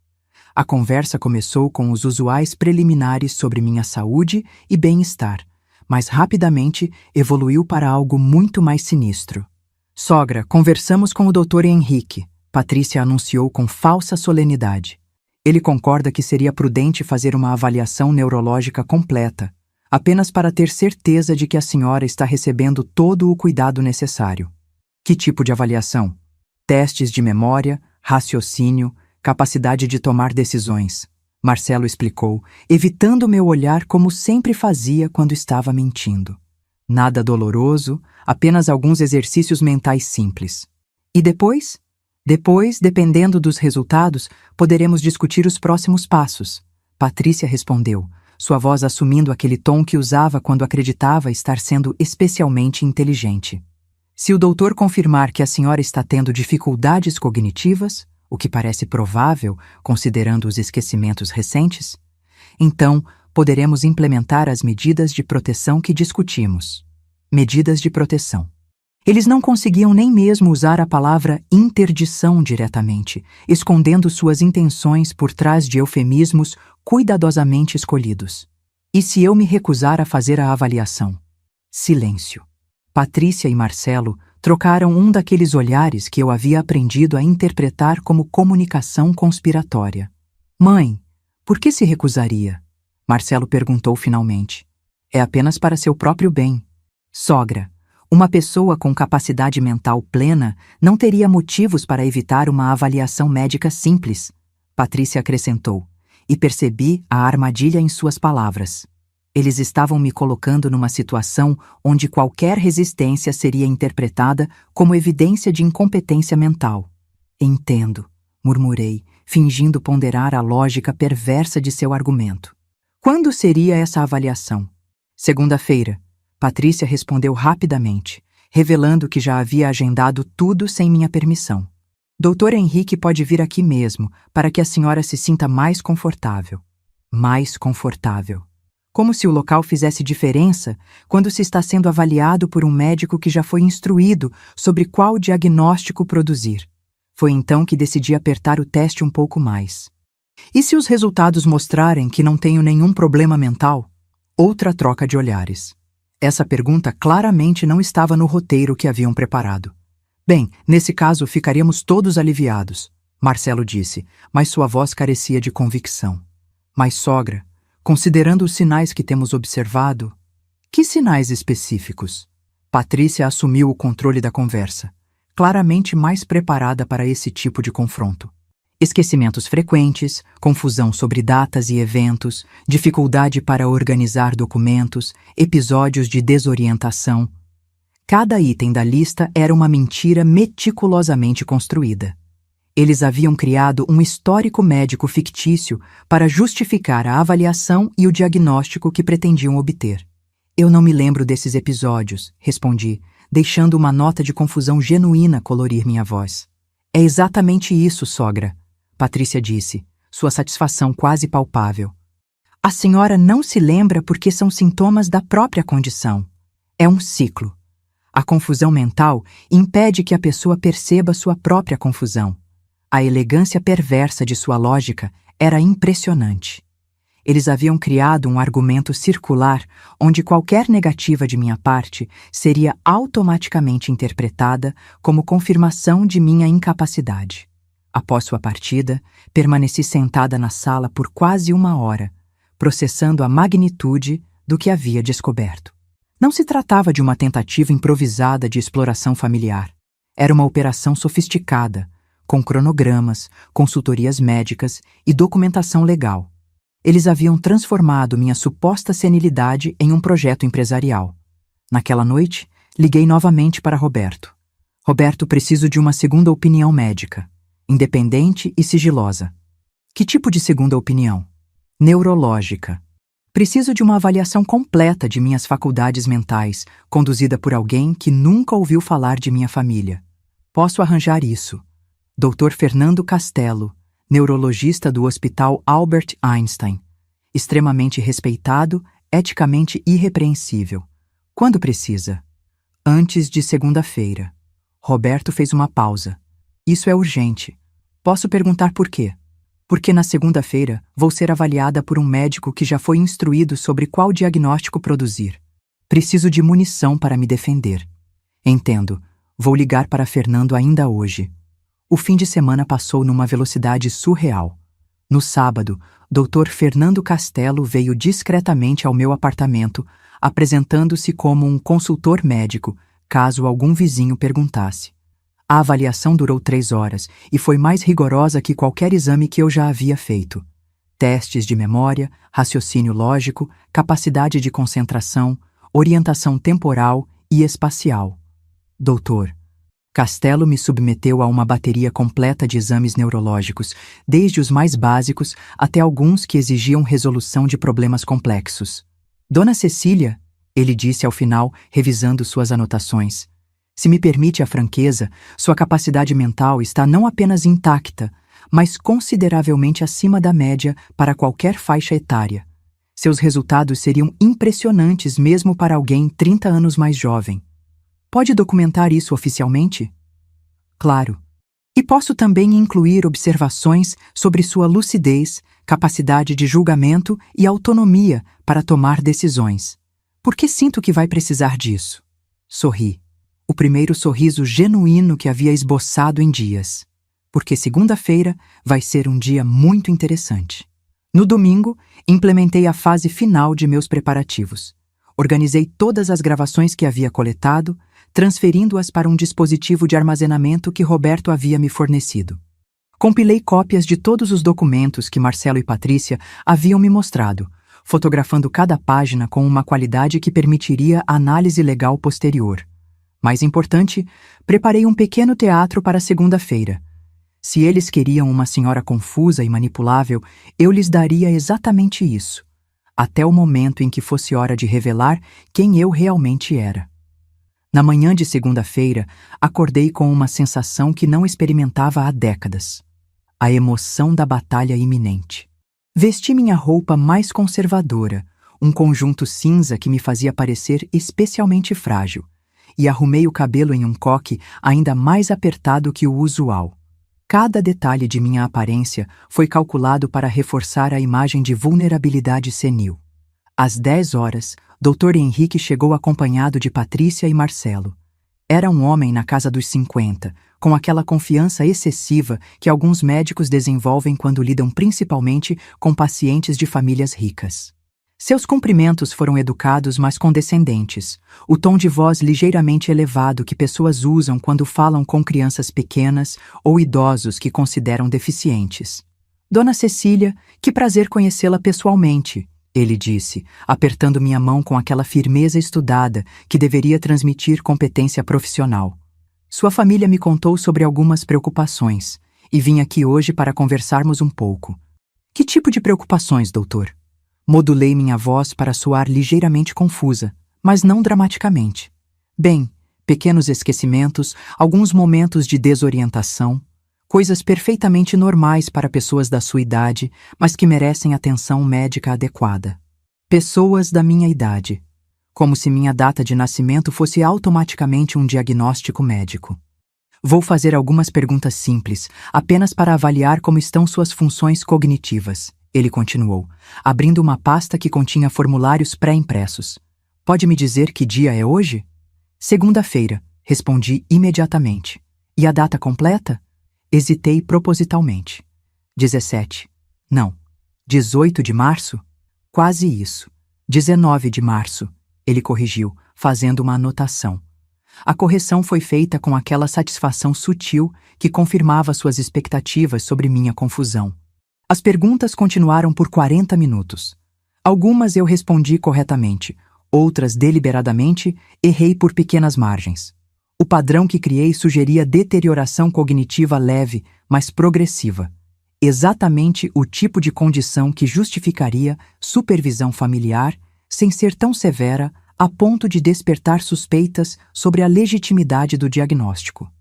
A conversa começou com os usuais preliminares sobre minha saúde e bem-estar, mas rapidamente evoluiu para algo muito mais sinistro. Sogra, conversamos com o Dr. Henrique, Patrícia anunciou com falsa solenidade. Ele concorda que seria prudente fazer uma avaliação neurológica completa, apenas para ter certeza de que a senhora está recebendo todo o cuidado necessário. Que tipo de avaliação? Testes de memória, raciocínio, capacidade de tomar decisões. Marcelo explicou, evitando meu olhar como sempre fazia quando estava mentindo. Nada doloroso, apenas alguns exercícios mentais simples. E depois? Depois, dependendo dos resultados, poderemos discutir os próximos passos. Patrícia respondeu, sua voz assumindo aquele tom que usava quando acreditava estar sendo especialmente inteligente. Se o doutor confirmar que a senhora está tendo dificuldades cognitivas, o que parece provável, considerando os esquecimentos recentes, então poderemos implementar as medidas de proteção que discutimos. Medidas de proteção. Eles não conseguiam nem mesmo usar a palavra interdição diretamente, escondendo suas intenções por trás de eufemismos cuidadosamente escolhidos. E se eu me recusar a fazer a avaliação? Silêncio. Patrícia e Marcelo trocaram um daqueles olhares que eu havia aprendido a interpretar como comunicação conspiratória. Mãe, por que se recusaria? Marcelo perguntou finalmente. É apenas para seu próprio bem. Sogra, uma pessoa com capacidade mental plena não teria motivos para evitar uma avaliação médica simples, Patrícia acrescentou, e percebi a armadilha em suas palavras. Eles estavam me colocando numa situação onde qualquer resistência seria interpretada como evidência de incompetência mental. Entendo, murmurei, fingindo ponderar a lógica perversa de seu argumento. Quando seria essa avaliação? Segunda-feira. Patrícia respondeu rapidamente, revelando que já havia agendado tudo sem minha permissão. Dr. Henrique pode vir aqui mesmo, para que a senhora se sinta mais confortável. Mais confortável. Como se o local fizesse diferença quando se está sendo avaliado por um médico que já foi instruído sobre qual diagnóstico produzir. Foi então que decidi apertar o teste um pouco mais. E se os resultados mostrarem que não tenho nenhum problema mental? Outra troca de olhares. Essa pergunta claramente não estava no roteiro que haviam preparado. Bem, nesse caso ficaríamos todos aliviados, Marcelo disse, mas sua voz carecia de convicção. Mas, sogra, considerando os sinais que temos observado... Que sinais específicos? Patrícia assumiu o controle da conversa, claramente mais preparada para esse tipo de confronto. Esquecimentos frequentes, confusão sobre datas e eventos, dificuldade para organizar documentos, episódios de desorientação. Cada item da lista era uma mentira meticulosamente construída. Eles haviam criado um histórico médico fictício para justificar a avaliação e o diagnóstico que pretendiam obter. Eu não me lembro desses episódios, respondi, deixando uma nota de confusão genuína colorir minha voz. É exatamente isso, sogra, Patrícia disse, sua satisfação quase palpável. A senhora não se lembra porque são sintomas da própria condição. É um ciclo. A confusão mental impede que a pessoa perceba sua própria confusão. A elegância perversa de sua lógica era impressionante. Eles haviam criado um argumento circular onde qualquer negativa de minha parte seria automaticamente interpretada como confirmação de minha incapacidade. Após sua partida, permaneci sentada na sala por quase 1 hora, processando a magnitude do que havia descoberto. Não se tratava de uma tentativa improvisada de exploração familiar. Era uma operação sofisticada, com cronogramas, consultorias médicas e documentação legal. Eles haviam transformado minha suposta senilidade em um projeto empresarial. Naquela noite, liguei novamente para Roberto. Roberto, preciso de uma segunda opinião médica, independente e sigilosa. Que tipo de segunda opinião? Neurológica. Preciso de uma avaliação completa de minhas faculdades mentais, conduzida por alguém que nunca ouviu falar de minha família. Posso arranjar isso. Dr. Fernando Castelo, neurologista do Hospital Albert Einstein. Extremamente respeitado, eticamente irrepreensível. Quando precisa? Antes de segunda-feira. Roberto fez uma pausa. Isso é urgente. Posso perguntar por quê? Porque na segunda-feira vou ser avaliada por um médico que já foi instruído sobre qual diagnóstico produzir. Preciso de munição para me defender. Entendo. Vou ligar para Fernando ainda hoje. O fim de semana passou numa velocidade surreal. No sábado, Dr. Fernando Castelo veio discretamente ao meu apartamento, apresentando-se como um consultor médico, caso algum vizinho perguntasse. A avaliação durou 3 horas e foi mais rigorosa que qualquer exame que eu já havia feito. Testes de memória, raciocínio lógico, capacidade de concentração, orientação temporal e espacial. Doutor, Castelo me submeteu a uma bateria completa de exames neurológicos, desde os mais básicos até alguns que exigiam resolução de problemas complexos. Dona Cecília, ele disse ao final, revisando suas anotações, se me permite a franqueza, sua capacidade mental está não apenas intacta, mas consideravelmente acima da média para qualquer faixa etária. Seus resultados seriam impressionantes mesmo para alguém 30 anos mais jovem. Pode documentar isso oficialmente? Claro. E posso também incluir observações sobre sua lucidez, capacidade de julgamento e autonomia para tomar decisões. Porque sinto que vai precisar disso. Sorri. O primeiro sorriso genuíno que havia esboçado em dias. Porque segunda-feira vai ser um dia muito interessante. No domingo, implementei a fase final de meus preparativos. Organizei todas as gravações que havia coletado, transferindo-as para um dispositivo de armazenamento que Roberto havia me fornecido. Compilei cópias de todos os documentos que Marcelo e Patrícia haviam me mostrado, fotografando cada página com uma qualidade que permitiria análise legal posterior. Mais importante, preparei um pequeno teatro para segunda-feira. Se eles queriam uma senhora confusa e manipulável, eu lhes daria exatamente isso, até o momento em que fosse hora de revelar quem eu realmente era. Na manhã de segunda-feira, acordei com uma sensação que não experimentava há décadas. A emoção da batalha iminente. Vesti minha roupa mais conservadora, um conjunto cinza que me fazia parecer especialmente frágil, e arrumei o cabelo em um coque ainda mais apertado que o usual. Cada detalhe de minha aparência foi calculado para reforçar a imagem de vulnerabilidade senil. Às 10 horas, Dr. Henrique chegou acompanhado de Patrícia e Marcelo. Era um homem na casa dos 50, com aquela confiança excessiva que alguns médicos desenvolvem quando lidam principalmente com pacientes de famílias ricas. Seus cumprimentos foram educados, mas condescendentes, o tom de voz ligeiramente elevado que pessoas usam quando falam com crianças pequenas ou idosos que consideram deficientes. Dona Cecília, que prazer conhecê-la pessoalmente, ele disse, apertando minha mão com aquela firmeza estudada que deveria transmitir competência profissional. Sua família me contou sobre algumas preocupações, e vim aqui hoje para conversarmos um pouco. Que tipo de preocupações, doutor? Modulei minha voz para soar ligeiramente confusa, mas não dramaticamente. Bem, pequenos esquecimentos, alguns momentos de desorientação, coisas perfeitamente normais para pessoas da sua idade, mas que merecem atenção médica adequada. Pessoas da minha idade. Como se minha data de nascimento fosse automaticamente um diagnóstico médico. Vou fazer algumas perguntas simples, apenas para avaliar como estão suas funções cognitivas. Ele continuou, abrindo uma pasta que continha formulários pré-impressos. Pode me dizer que dia é hoje? Segunda-feira, respondi imediatamente. E a data completa? Hesitei propositalmente. 17. Não. 18 de março? Quase isso. 19 de março, ele corrigiu, fazendo uma anotação. A correção foi feita com aquela satisfação sutil que confirmava suas expectativas sobre minha confusão. As perguntas continuaram por 40 minutos. Algumas eu respondi corretamente, outras deliberadamente errei por pequenas margens. O padrão que criei sugeria deterioração cognitiva leve, mas progressiva. Exatamente o tipo de condição que justificaria supervisão familiar sem ser tão severa a ponto de despertar suspeitas sobre a legitimidade do diagnóstico.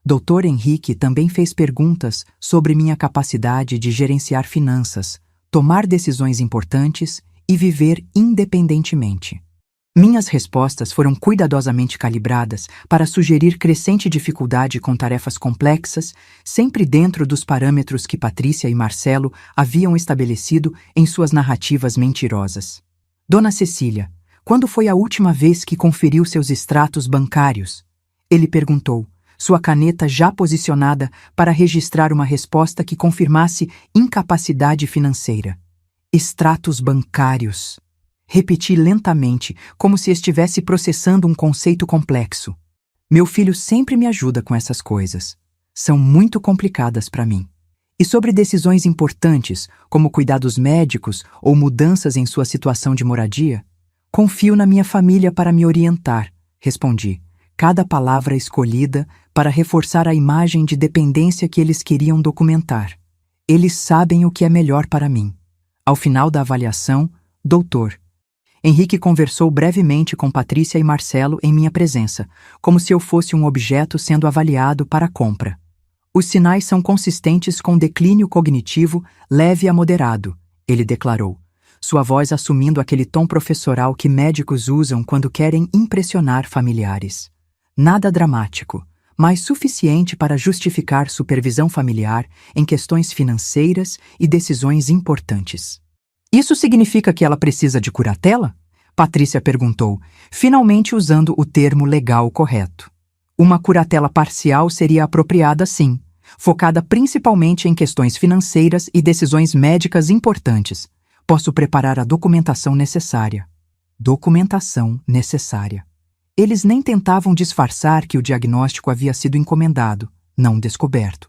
Dr. Henrique também fez perguntas sobre minha capacidade de gerenciar finanças, tomar decisões importantes e viver independentemente. Minhas respostas foram cuidadosamente calibradas para sugerir crescente dificuldade com tarefas complexas, sempre dentro dos parâmetros que Patrícia e Marcelo haviam estabelecido em suas narrativas mentirosas. Dona Cecília, quando foi a última vez que conferiu seus extratos bancários? Ele perguntou, sua caneta já posicionada para registrar uma resposta que confirmasse incapacidade financeira. Extratos bancários. Repeti lentamente, como se estivesse processando um conceito complexo. Meu filho sempre me ajuda com essas coisas. São muito complicadas para mim. E sobre decisões importantes, como cuidados médicos ou mudanças em sua situação de moradia? Confio na minha família para me orientar, respondi, cada palavra escolhida para reforçar a imagem de dependência que eles queriam documentar. Eles sabem o que é melhor para mim. Ao final da avaliação, doutor. Henrique conversou brevemente com Patrícia e Marcelo em minha presença, como se eu fosse um objeto sendo avaliado para compra. Os sinais são consistentes com declínio cognitivo leve a moderado, ele declarou, sua voz assumindo aquele tom professoral que médicos usam quando querem impressionar familiares. Nada dramático, mas suficiente para justificar supervisão familiar em questões financeiras e decisões importantes. Isso significa que ela precisa de curatela? Patrícia perguntou, finalmente usando o termo legal correto. Uma curatela parcial seria apropriada, sim, focada principalmente em questões financeiras e decisões médicas importantes. Posso preparar a documentação necessária. Documentação necessária. Eles nem tentavam disfarçar que o diagnóstico havia sido encomendado, não descoberto.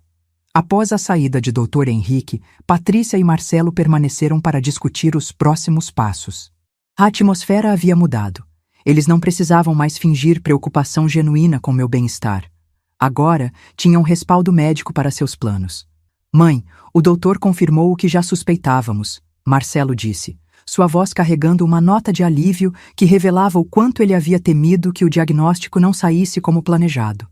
Após a saída de Dr. Henrique, Patrícia e Marcelo permaneceram para discutir os próximos passos. A atmosfera havia mudado. Eles não precisavam mais fingir preocupação genuína com meu bem-estar. Agora, tinham respaldo médico para seus planos. Mãe, o doutor confirmou o que já suspeitávamos, Marcelo disse, sua voz carregando uma nota de alívio que revelava o quanto ele havia temido que o diagnóstico não saísse como planejado.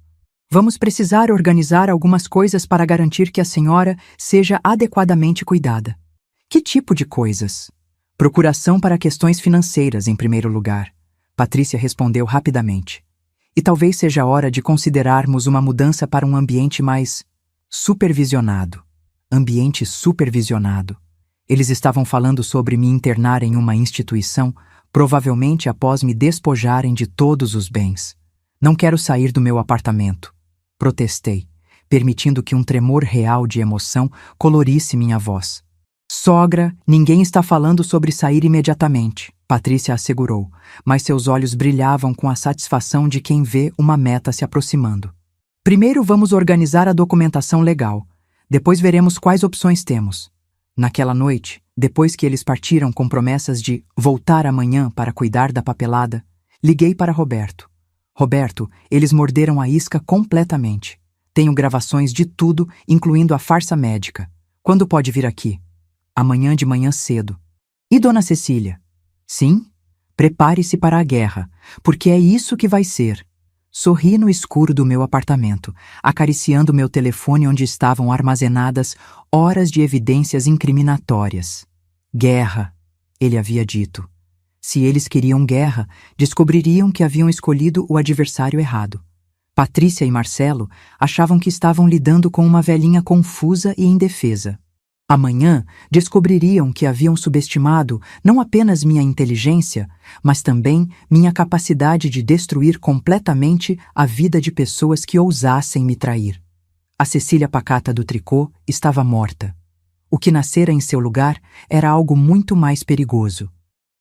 Vamos precisar organizar algumas coisas para garantir que a senhora seja adequadamente cuidada. Que tipo de coisas? Procuração para questões financeiras, em primeiro lugar. Patrícia respondeu rapidamente. E talvez seja a hora de considerarmos uma mudança para um ambiente mais supervisionado. Ambiente supervisionado. Eles estavam falando sobre me internar em uma instituição, provavelmente após me despojarem de todos os bens. Não quero sair do meu apartamento. Protestei, permitindo que um tremor real de emoção colorisse minha voz. Sogra, ninguém está falando sobre sair imediatamente, Patrícia assegurou, mas seus olhos brilhavam com a satisfação de quem vê uma meta se aproximando. Primeiro vamos organizar a documentação legal, depois veremos quais opções temos. Naquela noite, depois que eles partiram com promessas de voltar amanhã para cuidar da papelada, liguei para Roberto. Roberto, eles morderam a isca completamente. Tenho gravações de tudo, incluindo a farsa médica. Quando pode vir aqui? Amanhã de manhã cedo. E Dona Cecília? Sim? Prepare-se para a guerra, porque é isso que vai ser. Sorri no escuro do meu apartamento, acariciando meu telefone onde estavam armazenadas horas de evidências incriminatórias. Guerra, ele havia dito. Se eles queriam guerra, descobririam que haviam escolhido o adversário errado. Patrícia e Marcelo achavam que estavam lidando com uma velhinha confusa e indefesa. Amanhã descobririam que haviam subestimado não apenas minha inteligência, mas também minha capacidade de destruir completamente a vida de pessoas que ousassem me trair. A Cecília pacata do tricô estava morta. O que nascera em seu lugar era algo muito mais perigoso.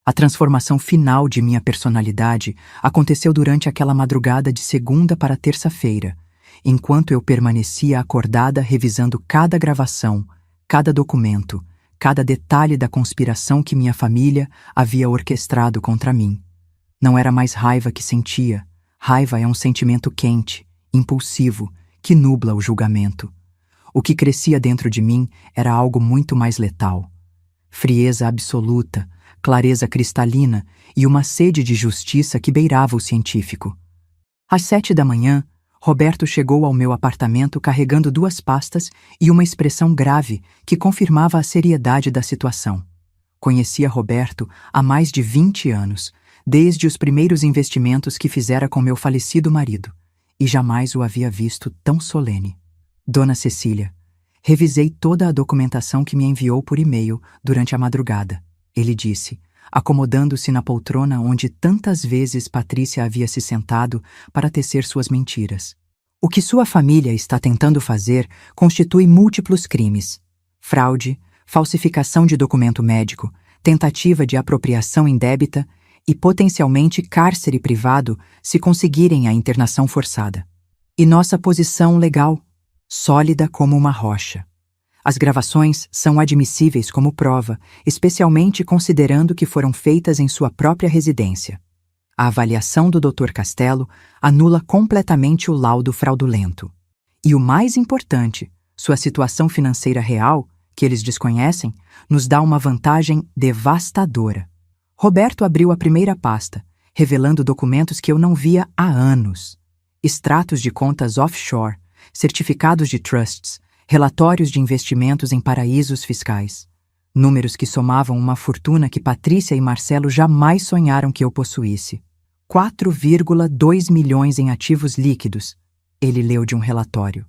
A transformação final de minha personalidade aconteceu durante aquela madrugada de segunda para terça-feira, enquanto eu permanecia acordada revisando cada gravação, cada documento, cada detalhe da conspiração que minha família havia orquestrado contra mim. Não era mais raiva que sentia. Raiva é um sentimento quente, impulsivo, que nubla o julgamento. O que crescia dentro de mim era algo muito mais letal. Frieza absoluta, clareza cristalina e uma sede de justiça que beirava o científico. Às 7 da manhã, Roberto chegou ao meu apartamento carregando 2 pastas e uma expressão grave que confirmava a seriedade da situação. Conhecia Roberto há mais de 20 anos, desde os primeiros investimentos que fizera com meu falecido marido, e jamais o havia visto tão solene. Dona Cecília, revisei toda a documentação que me enviou por e-mail durante a madrugada, ele disse, acomodando-se na poltrona onde tantas vezes Patrícia havia se sentado para tecer suas mentiras. O que sua família está tentando fazer constitui múltiplos crimes: fraude, falsificação de documento médico, tentativa de apropriação indébita e potencialmente cárcere privado se conseguirem a internação forçada. E nossa posição legal? Sólida como uma rocha. As gravações são admissíveis como prova, especialmente considerando que foram feitas em sua própria residência. A avaliação do Dr. Castelo anula completamente o laudo fraudulento. E o mais importante, sua situação financeira real, que eles desconhecem, nos dá uma vantagem devastadora. Roberto abriu a primeira pasta, revelando documentos que eu não via há anos. Extratos de contas offshore, certificados de trusts, relatórios de investimentos em paraísos fiscais. Números que somavam uma fortuna que Patrícia e Marcelo jamais sonharam que eu possuísse. 4,2 milhões em ativos líquidos, ele leu de um relatório.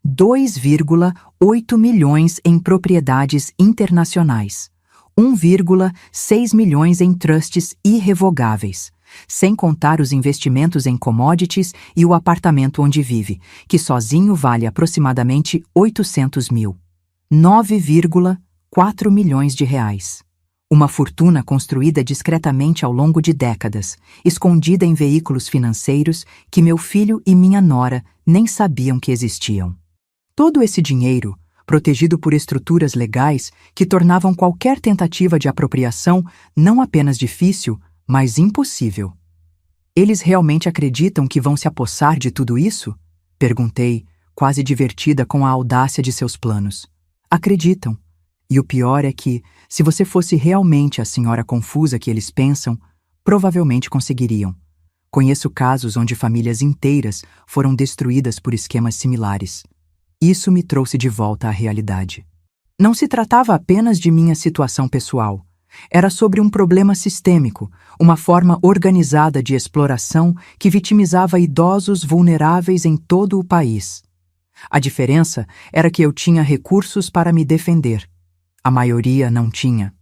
2,8 milhões em propriedades internacionais. 1,6 milhões em trusts irrevogáveis, sem contar os investimentos em commodities e o apartamento onde vive, que sozinho vale aproximadamente 800 mil. 9,4 milhões de reais. Uma fortuna construída discretamente ao longo de décadas, escondida em veículos financeiros que meu filho e minha nora nem sabiam que existiam. Todo esse dinheiro, protegido por estruturas legais que tornavam qualquer tentativa de apropriação não apenas difícil, mas impossível. Eles realmente acreditam que vão se apossar de tudo isso? Perguntei, quase divertida com a audácia de seus planos. Acreditam. E o pior é que, se você fosse realmente a senhora confusa que eles pensam, provavelmente conseguiriam. Conheço casos onde famílias inteiras foram destruídas por esquemas similares. Isso me trouxe de volta à realidade. Não se tratava apenas de minha situação pessoal. Era sobre um problema sistêmico, uma forma organizada de exploração que vitimizava idosos vulneráveis em todo o país. A diferença era que eu tinha recursos para me defender. A maioria não tinha.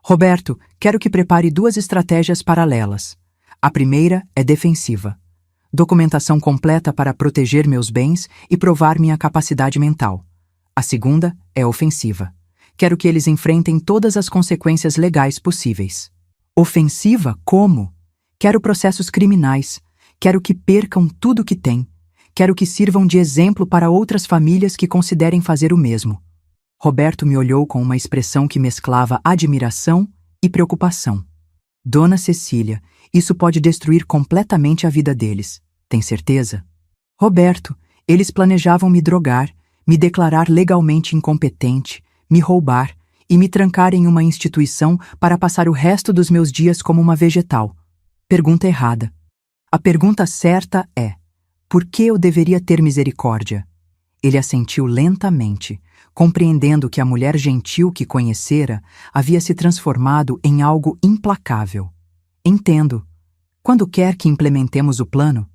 Roberto, quero que prepare 2 estratégias paralelas. A primeira é defensiva. Documentação completa para proteger meus bens e provar minha capacidade mental. A segunda é ofensiva. Quero que eles enfrentem todas as consequências legais possíveis. Ofensiva como? Quero processos criminais. Quero que percam tudo que têm. Quero que sirvam de exemplo para outras famílias que considerem fazer o mesmo. Roberto me olhou com uma expressão que mesclava admiração e preocupação. Dona Cecília, isso pode destruir completamente a vida deles. Tem certeza? Roberto, eles planejavam me drogar, me declarar legalmente incompetente, me roubar e me trancar em uma instituição para passar o resto dos meus dias como uma vegetal. Pergunta errada. A pergunta certa é: por que eu deveria ter misericórdia? Ele assentiu lentamente, compreendendo que a mulher gentil que conhecera havia se transformado em algo implacável. Entendo. Quando quer que implementemos o plano?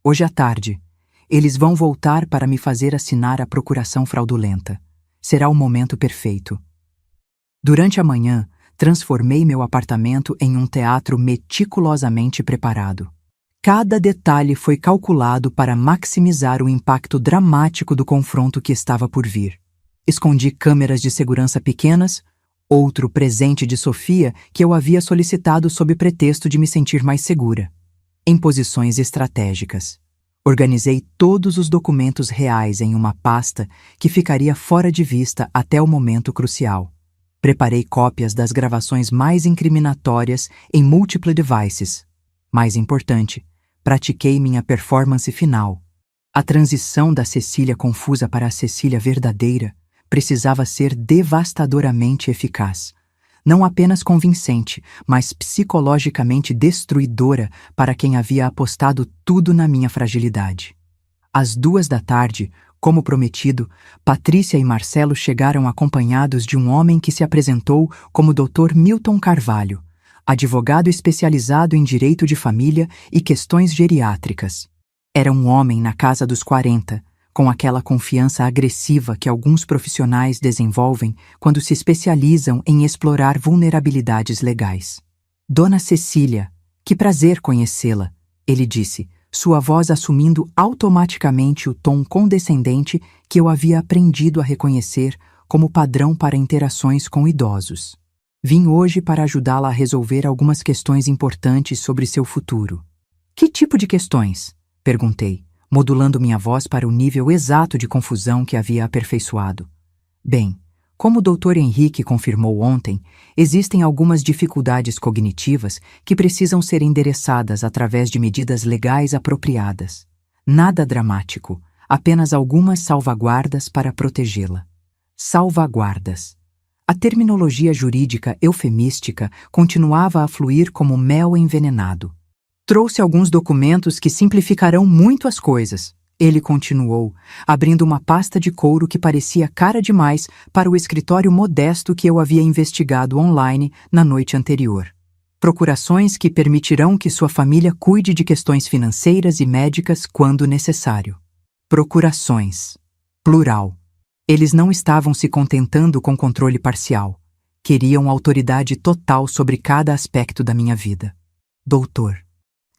Hoje à tarde. Eles vão voltar para me fazer assinar a procuração fraudulenta. Será o momento perfeito. Durante a manhã, transformei meu apartamento em um teatro meticulosamente preparado. Cada detalhe foi calculado para maximizar o impacto dramático do confronto que estava por vir. Escondi câmeras de segurança pequenas, Outro presente de Sofia que eu havia solicitado sob pretexto de me sentir mais segura. Em posições estratégicas. Organizei todos os documentos reais em uma pasta que ficaria fora de vista até o momento crucial. Preparei cópias das gravações mais incriminatórias em múltiplos devices. Mais importante, pratiquei minha performance final. A transição da Cecília confusa para a Cecília verdadeira precisava ser devastadoramente eficaz. Não apenas convincente, mas psicologicamente destruidora para quem havia apostado tudo na minha fragilidade. Às 2 da tarde, como prometido, Patrícia e Marcelo chegaram acompanhados de um homem que se apresentou como Dr. Milton Carvalho, advogado especializado em direito de família e questões geriátricas. Era um homem na casa dos 40, com aquela confiança agressiva que alguns profissionais desenvolvem quando se especializam em explorar vulnerabilidades legais. Dona Cecília, que prazer conhecê-la, ele disse, sua voz assumindo automaticamente o tom condescendente que eu havia aprendido a reconhecer como padrão para interações com idosos. Vim hoje para ajudá-la a resolver algumas questões importantes sobre seu futuro. Que tipo de questões? Perguntei, modulando minha voz para o nível exato de confusão que havia aperfeiçoado. Bem, como o Dr. Henrique confirmou ontem, existem algumas dificuldades cognitivas que precisam ser endereçadas através de medidas legais apropriadas. Nada dramático, apenas algumas salvaguardas para protegê-la. Salvaguardas. A terminologia jurídica eufemística continuava a fluir como mel envenenado. Trouxe alguns documentos que simplificarão muito as coisas, ele continuou, abrindo uma pasta de couro que parecia cara demais para o escritório modesto que eu havia investigado online na noite anterior. Procurações que permitirão que sua família cuide de questões financeiras e médicas quando necessário. Procurações. Plural. Eles não estavam se contentando com controle parcial. Queriam autoridade total sobre cada aspecto da minha vida. Doutor.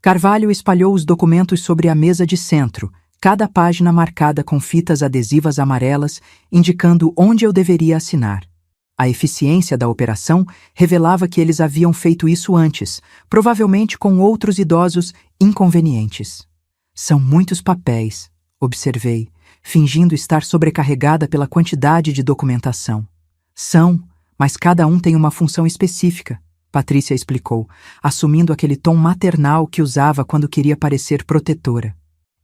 Carvalho espalhou os documentos sobre a mesa de centro, cada página marcada com fitas adesivas amarelas, indicando onde eu deveria assinar. A eficiência da operação revelava que eles haviam feito isso antes, provavelmente com outros idosos inconvenientes. São muitos papéis, observei, fingindo estar sobrecarregada pela quantidade de documentação. São, mas cada um tem uma função específica, Patrícia explicou, assumindo aquele tom maternal que usava quando queria parecer protetora.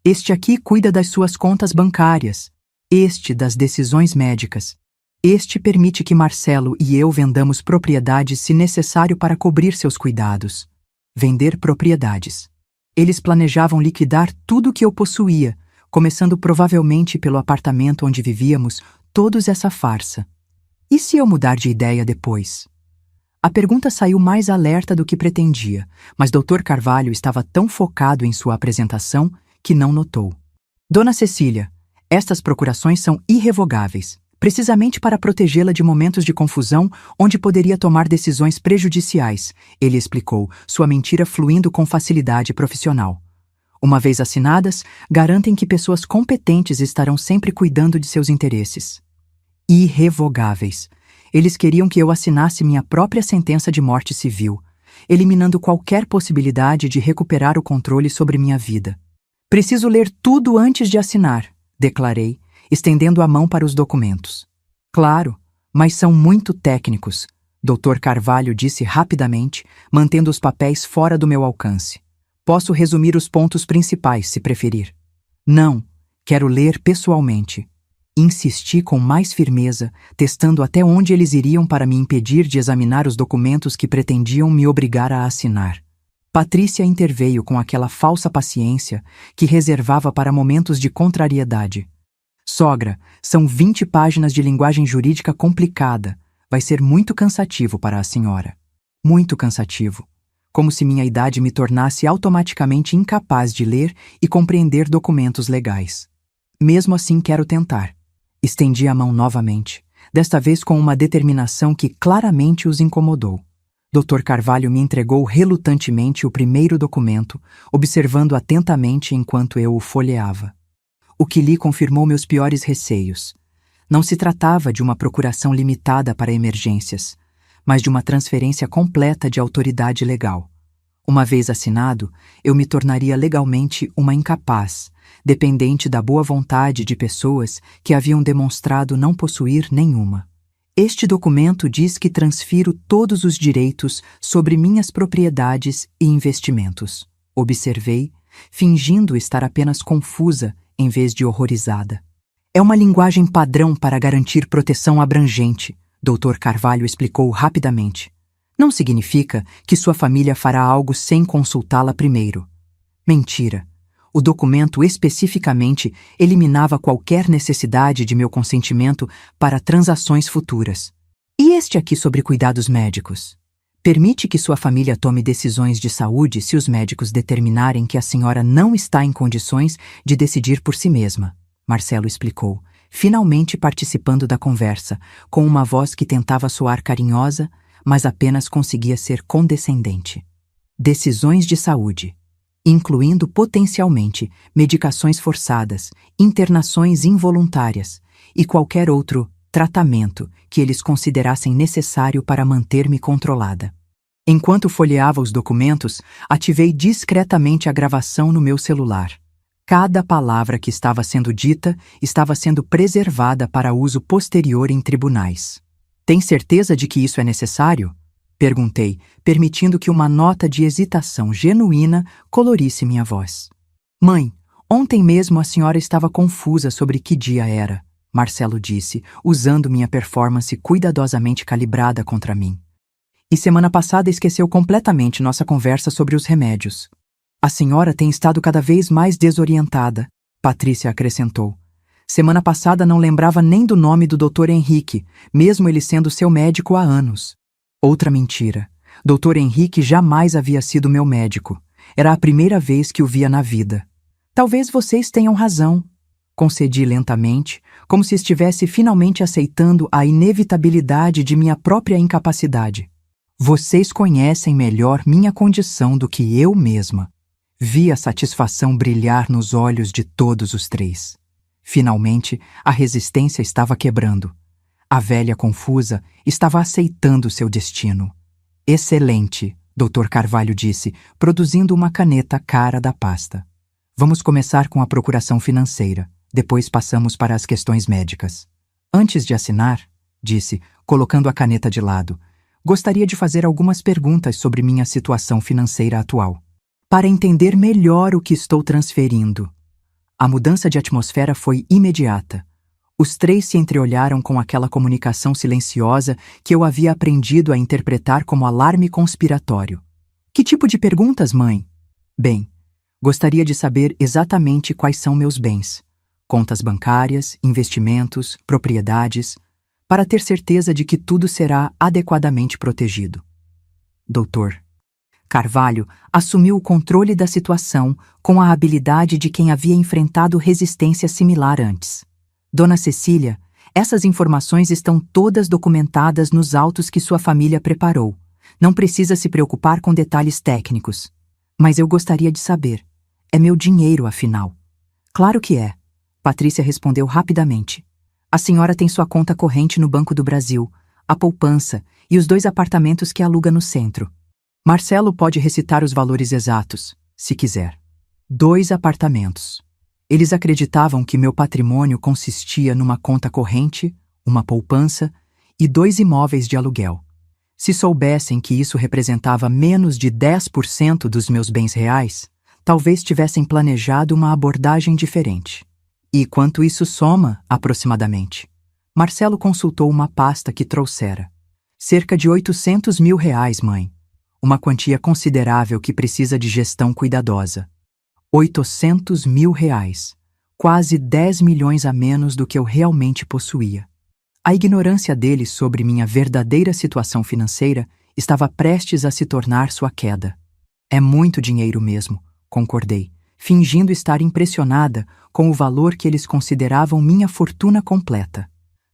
Este aqui cuida das suas contas bancárias, este das decisões médicas. Este permite que Marcelo e eu vendamos propriedades se necessário para cobrir seus cuidados. Vender propriedades. Eles planejavam liquidar tudo o que eu possuía, começando provavelmente pelo apartamento onde vivíamos, todos essa farsa. E se eu mudar de ideia depois? A pergunta saiu mais alerta do que pretendia, mas Dr. Carvalho estava tão focado em sua apresentação que não notou. Dona Cecília, estas procurações são irrevogáveis, precisamente para protegê-la de momentos de confusão onde poderia tomar decisões prejudiciais, ele explicou, sua mentira fluindo com facilidade profissional. Uma vez assinadas, garantem que pessoas competentes estarão sempre cuidando de seus interesses. Irrevogáveis. Eles queriam que eu assinasse minha própria sentença de morte civil, eliminando qualquer possibilidade de recuperar o controle sobre minha vida. Preciso ler tudo antes de assinar, declarei, estendendo a mão para os documentos. Claro, mas são muito técnicos, Dr. Carvalho disse rapidamente, mantendo os papéis fora do meu alcance. Posso resumir os pontos principais, se preferir. Não, quero ler pessoalmente. Insisti com mais firmeza, testando até onde eles iriam para me impedir de examinar os documentos que pretendiam me obrigar a assinar. Patrícia interveio com aquela falsa paciência que reservava para momentos de contrariedade. Sogra, são 20 páginas de linguagem jurídica complicada. Vai ser muito cansativo para a senhora. Muito cansativo. Como se minha idade me tornasse automaticamente incapaz de ler e compreender documentos legais. Mesmo assim, quero tentar. Estendi a mão novamente, desta vez com uma determinação que claramente os incomodou. Dr. Carvalho me entregou relutantemente o primeiro documento, observando atentamente enquanto eu o folheava. O que li confirmou meus piores receios. Não se tratava de uma procuração limitada para emergências. mas de uma transferência completa de autoridade legal. Uma vez assinado, eu me tornaria legalmente uma incapaz, dependente da boa vontade de pessoas que haviam demonstrado não possuir nenhuma. Este documento diz que transfiro todos os direitos sobre minhas propriedades e investimentos. Observei, fingindo estar apenas confusa em vez de horrorizada. É uma linguagem padrão para garantir proteção abrangente, Dr. Carvalho explicou rapidamente. Não significa que sua família fará algo sem consultá-la primeiro. Mentira. O documento especificamente eliminava qualquer necessidade de meu consentimento para transações futuras. E este aqui sobre cuidados médicos? Permite que sua família tome decisões de saúde se os médicos determinarem que a senhora não está em condições de decidir por si mesma, Marcelo explicou, finalmente participando da conversa, com uma voz que tentava soar carinhosa, mas apenas conseguia ser condescendente. Decisões de saúde, incluindo potencialmente medicações forçadas, internações involuntárias e qualquer outro tratamento que eles considerassem necessário para manter-me controlada. Enquanto folheava os documentos, ativei discretamente a gravação no meu celular. Cada palavra que estava sendo dita estava sendo preservada para uso posterior em tribunais. Tem certeza de que isso é necessário? Perguntei, permitindo que uma nota de hesitação genuína colorisse minha voz. Mãe, ontem mesmo a senhora estava confusa sobre que dia era, Marcelo disse, usando minha performance cuidadosamente calibrada contra mim. E semana passada esqueceu completamente nossa conversa sobre os remédios. A senhora tem estado cada vez mais desorientada, Patrícia acrescentou. Semana passada não lembrava nem do nome do Dr. Henrique, mesmo ele sendo seu médico há anos. Outra mentira. Dr. Henrique jamais havia sido meu médico. Era a primeira vez que o via na vida. Talvez vocês tenham razão, concedi lentamente, como se estivesse finalmente aceitando a inevitabilidade de minha própria incapacidade. Vocês conhecem melhor minha condição do que eu mesma. Vi a satisfação brilhar nos olhos de todos os três. Finalmente, a resistência estava quebrando. A velha confusa estava aceitando seu destino. Excelente, Dr. Carvalho disse, produzindo uma caneta cara da pasta. Vamos começar com a procuração financeira. Depois passamos para as questões médicas. Antes de assinar, disse, colocando a caneta de lado, gostaria de fazer algumas perguntas sobre minha situação financeira atual, para entender melhor o que estou transferindo. A mudança de atmosfera foi imediata. Os três se entreolharam com aquela comunicação silenciosa que eu havia aprendido a interpretar como alarme conspiratório. Que tipo de perguntas, mãe? Bem, gostaria de saber exatamente quais são meus bens. Contas bancárias, investimentos, propriedades, para ter certeza de que tudo será adequadamente protegido. Doutor Carvalho assumiu o controle da situação com a habilidade de quem havia enfrentado resistência similar antes. Dona Cecília, essas informações estão todas documentadas nos autos que sua família preparou. Não precisa se preocupar com detalhes técnicos. Mas eu gostaria de saber. É meu dinheiro, afinal. Claro que é. Patrícia respondeu rapidamente. A senhora tem sua conta corrente no Banco do Brasil, a poupança e os 2 apartamentos que aluga no centro. Marcelo pode recitar os valores exatos, se quiser. 2 apartamentos. Eles acreditavam que meu patrimônio consistia numa conta corrente, uma poupança e 2 imóveis de aluguel. Se soubessem que isso representava menos de 10% dos meus bens reais, talvez tivessem planejado uma abordagem diferente. E quanto isso soma, aproximadamente? Marcelo consultou uma pasta que trouxera. Cerca de R$800 mil, mãe. Uma quantia considerável que precisa de gestão cuidadosa. R$800 mil. Quase 10 milhões a menos do que eu realmente possuía. A ignorância dele sobre minha verdadeira situação financeira estava prestes a se tornar sua queda. É muito dinheiro mesmo, concordei, fingindo estar impressionada com o valor que eles consideravam minha fortuna completa.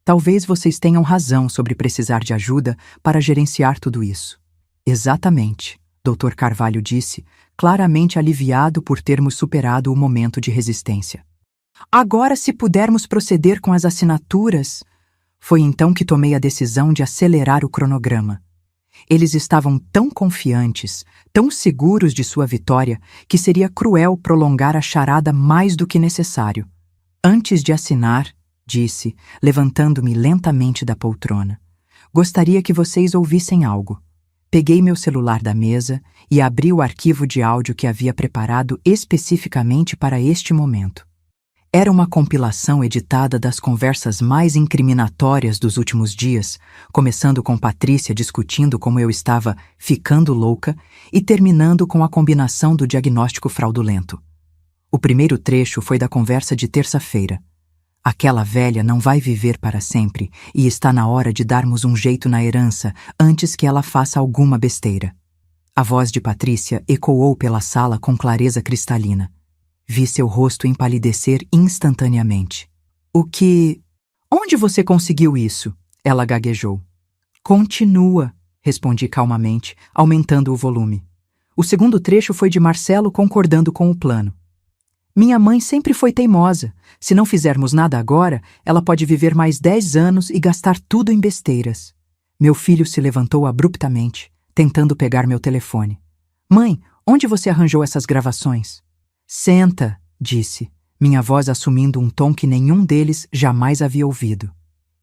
Talvez vocês tenham razão sobre precisar de ajuda para gerenciar tudo isso. Exatamente, Dr. Carvalho disse, claramente aliviado por termos superado o momento de resistência. Agora, se pudermos proceder com as assinaturas... Foi então que tomei a decisão de acelerar o cronograma. Eles estavam tão confiantes, tão seguros de sua vitória, que seria cruel prolongar a charada mais do que necessário. Antes de assinar, disse, levantando-me lentamente da poltrona, gostaria que vocês ouvissem algo. Peguei meu celular da mesa e abri o arquivo de áudio que havia preparado especificamente para este momento. Era uma compilação editada das conversas mais incriminatórias dos últimos dias, começando com Patrícia discutindo como eu estava ficando louca e terminando com a combinação do diagnóstico fraudulento. O primeiro trecho foi da conversa de terça-feira. Aquela velha não vai viver para sempre e está na hora de darmos um jeito na herança antes que ela faça alguma besteira. A voz de Patrícia ecoou pela sala com clareza cristalina. Vi seu rosto empalidecer instantaneamente. Onde você conseguiu isso? Ela gaguejou. Continua, respondi calmamente, aumentando o volume. O segundo trecho foi de Marcelo concordando com o plano. Minha mãe sempre foi teimosa. Se não fizermos nada agora, ela pode viver mais 10 anos e gastar tudo em besteiras. Meu filho se levantou abruptamente, tentando pegar meu telefone. Mãe, onde você arranjou essas gravações? Senta, disse, minha voz assumindo um tom que nenhum deles jamais havia ouvido.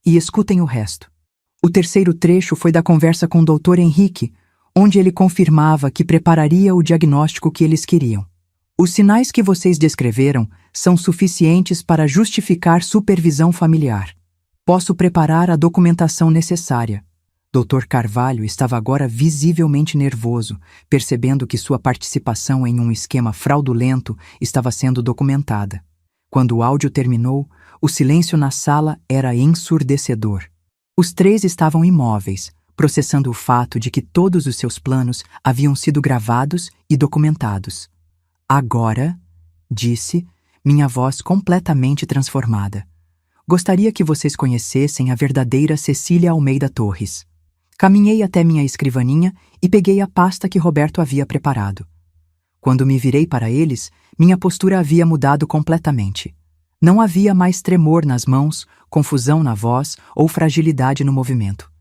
E escutem o resto. O terceiro trecho foi da conversa com o Dr. Henrique, onde ele confirmava que prepararia o diagnóstico que eles queriam. Os sinais que vocês descreveram são suficientes para justificar supervisão familiar. Posso preparar a documentação necessária. Dr. Carvalho estava agora visivelmente nervoso, percebendo que sua participação em um esquema fraudulento estava sendo documentada. Quando o áudio terminou, o silêncio na sala era ensurdecedor. Os três estavam imóveis, processando o fato de que todos os seus planos haviam sido gravados e documentados. Agora, disse, minha voz completamente transformada. Gostaria que vocês conhecessem a verdadeira Cecília Almeida Torres. Caminhei até minha escrivaninha e peguei a pasta que Roberto havia preparado. Quando me virei para eles, minha postura havia mudado completamente. Não havia mais tremor nas mãos, confusão na voz ou fragilidade no movimento.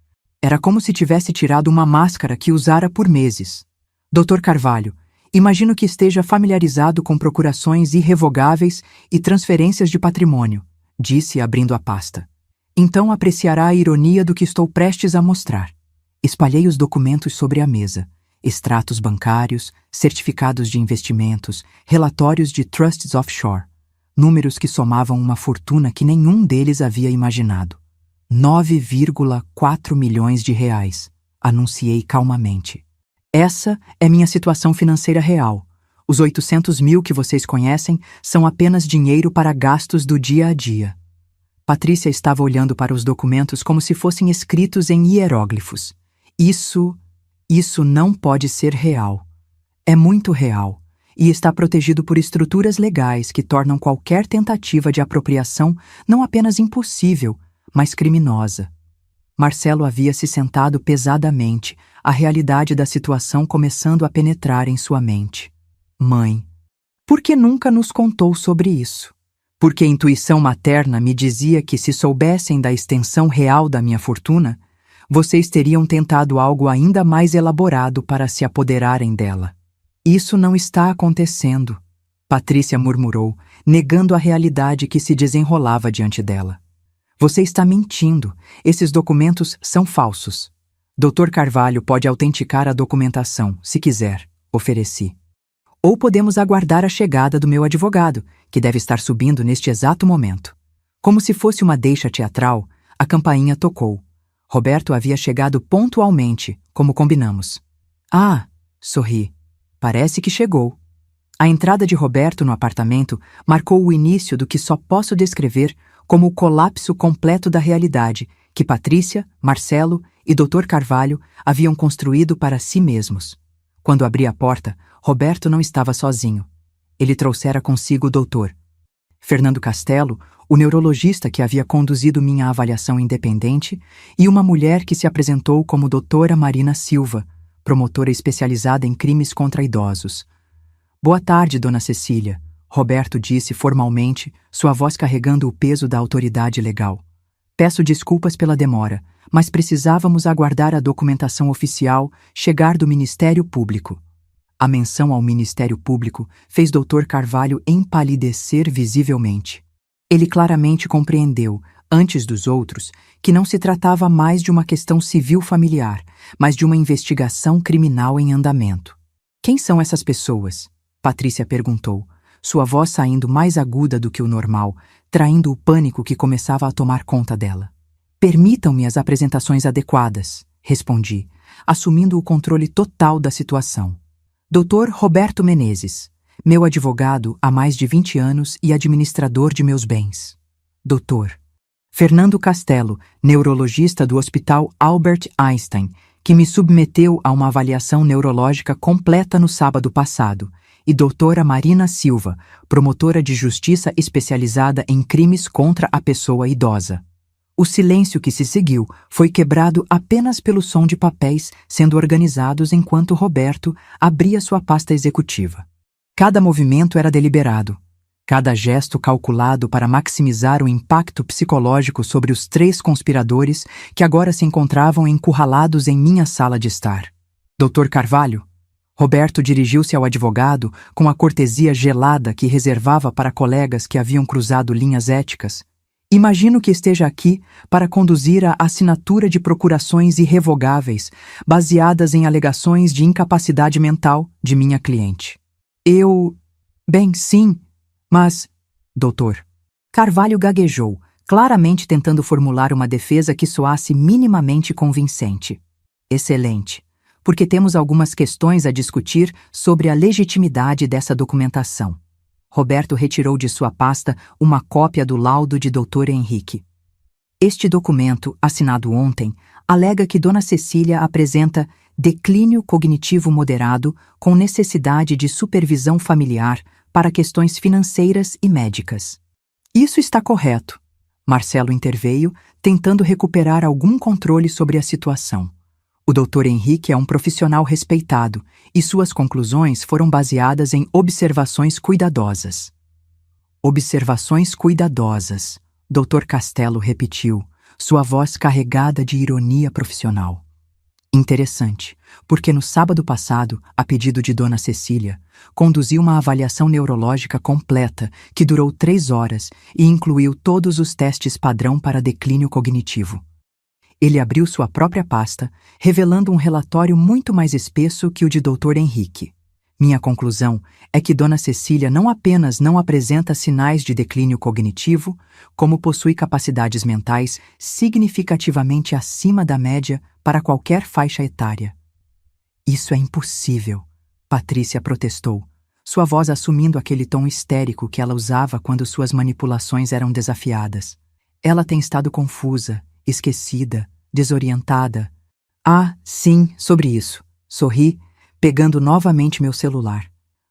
Era como se tivesse tirado uma máscara que usara por meses. Dr. Carvalho, imagino que esteja familiarizado com procurações irrevogáveis e transferências de patrimônio, disse abrindo a pasta. Então apreciará a ironia do que estou prestes a mostrar. Espalhei os documentos sobre a mesa. Extratos bancários, certificados de investimentos, relatórios de trusts offshore. Números que somavam uma fortuna que nenhum deles havia imaginado. 9,4 milhões de reais, anunciei calmamente. Essa é minha situação financeira real. Os 800 mil que vocês conhecem são apenas dinheiro para gastos do dia a dia. Patrícia estava olhando para os documentos como se fossem escritos em hieróglifos. Isso não pode ser real. É muito real e está protegido por estruturas legais que tornam qualquer tentativa de apropriação não apenas impossível, mas criminosa. Marcelo havia se sentado pesadamente, a realidade da situação começando a penetrar em sua mente. Mãe, por que nunca nos contou sobre isso? Porque a intuição materna me dizia que se soubessem da extensão real da minha fortuna, vocês teriam tentado algo ainda mais elaborado para se apoderarem dela. Isso não está acontecendo, Patrícia murmurou, negando a realidade que se desenrolava diante dela. Você está mentindo. Esses documentos são falsos. Dr. Carvalho pode autenticar a documentação, se quiser, ofereci. Ou podemos aguardar a chegada do meu advogado, que deve estar subindo neste exato momento. Como se fosse uma deixa teatral, a campainha tocou. Roberto havia chegado pontualmente, como combinamos. Ah, sorri. Parece que chegou. A entrada de Roberto no apartamento marcou o início do que só posso descrever como o colapso completo da realidade que Patrícia, Marcelo e Dr. Carvalho haviam construído para si mesmos. Quando abri a porta, Roberto não estava sozinho. Ele trouxera consigo o doutor. Fernando Castelo, o neurologista que havia conduzido minha avaliação independente, e uma mulher que se apresentou como doutora Marina Silva, promotora especializada em crimes contra idosos. Boa tarde, dona Cecília, Roberto disse formalmente, sua voz carregando o peso da autoridade legal. Peço desculpas pela demora, mas precisávamos aguardar a documentação oficial chegar do Ministério Público. A menção ao Ministério Público fez Dr. Carvalho empalidecer visivelmente. Ele claramente compreendeu, antes dos outros, que não se tratava mais de uma questão civil familiar, mas de uma investigação criminal em andamento. Quem são essas pessoas? Patrícia perguntou, sua voz saindo mais aguda do que o normal, traindo o pânico que começava a tomar conta dela. Permitam-me as apresentações adequadas, respondi, assumindo o controle total da situação. Dr. Roberto Menezes, meu advogado há mais de 20 anos e administrador de meus bens. Dr. Fernando Castelo, neurologista do Hospital Albert Einstein, que me submeteu a uma avaliação neurológica completa no sábado passado, e doutora Marina Silva, promotora de justiça especializada em crimes contra a pessoa idosa. O silêncio que se seguiu foi quebrado apenas pelo som de papéis sendo organizados enquanto Roberto abria sua pasta executiva. Cada movimento era deliberado, cada gesto calculado para maximizar o impacto psicológico sobre os 3 conspiradores que agora se encontravam encurralados em minha sala de estar. Dr. Carvalho? Roberto dirigiu-se ao advogado com a cortesia gelada que reservava para colegas que haviam cruzado linhas éticas. Imagino que esteja aqui para conduzir a assinatura de procurações irrevogáveis, baseadas em alegações de incapacidade mental de minha cliente. Bem, sim, mas... Doutor. Carvalho gaguejou, claramente tentando formular uma defesa que soasse minimamente convincente. Excelente, porque temos algumas questões a discutir sobre a legitimidade dessa documentação. Roberto retirou de sua pasta uma cópia do laudo de Dr. Henrique. Este documento, assinado ontem, alega que Dona Cecília apresenta declínio cognitivo moderado com necessidade de supervisão familiar para questões financeiras e médicas. Isso está correto. Marcelo interveio, tentando recuperar algum controle sobre a situação. O Dr. Henrique é um profissional respeitado e suas conclusões foram baseadas em observações cuidadosas. Observações cuidadosas, Dr. Castelo repetiu, sua voz carregada de ironia profissional. Interessante, porque no sábado passado, a pedido de Dona Cecília, conduziu uma avaliação neurológica completa que durou 3 horas e incluiu todos os testes padrão para declínio cognitivo. Ele abriu sua própria pasta, revelando um relatório muito mais espesso que o de Dr. Henrique. Minha conclusão é que Dona Cecília não apenas não apresenta sinais de declínio cognitivo, como possui capacidades mentais significativamente acima da média para qualquer faixa etária. Isso é impossível, Patrícia protestou, sua voz assumindo aquele tom histérico que ela usava quando suas manipulações eram desafiadas. Ela tem estado confusa, esquecida, desorientada. Ah, sim, sobre isso. Sorri, pegando novamente meu celular.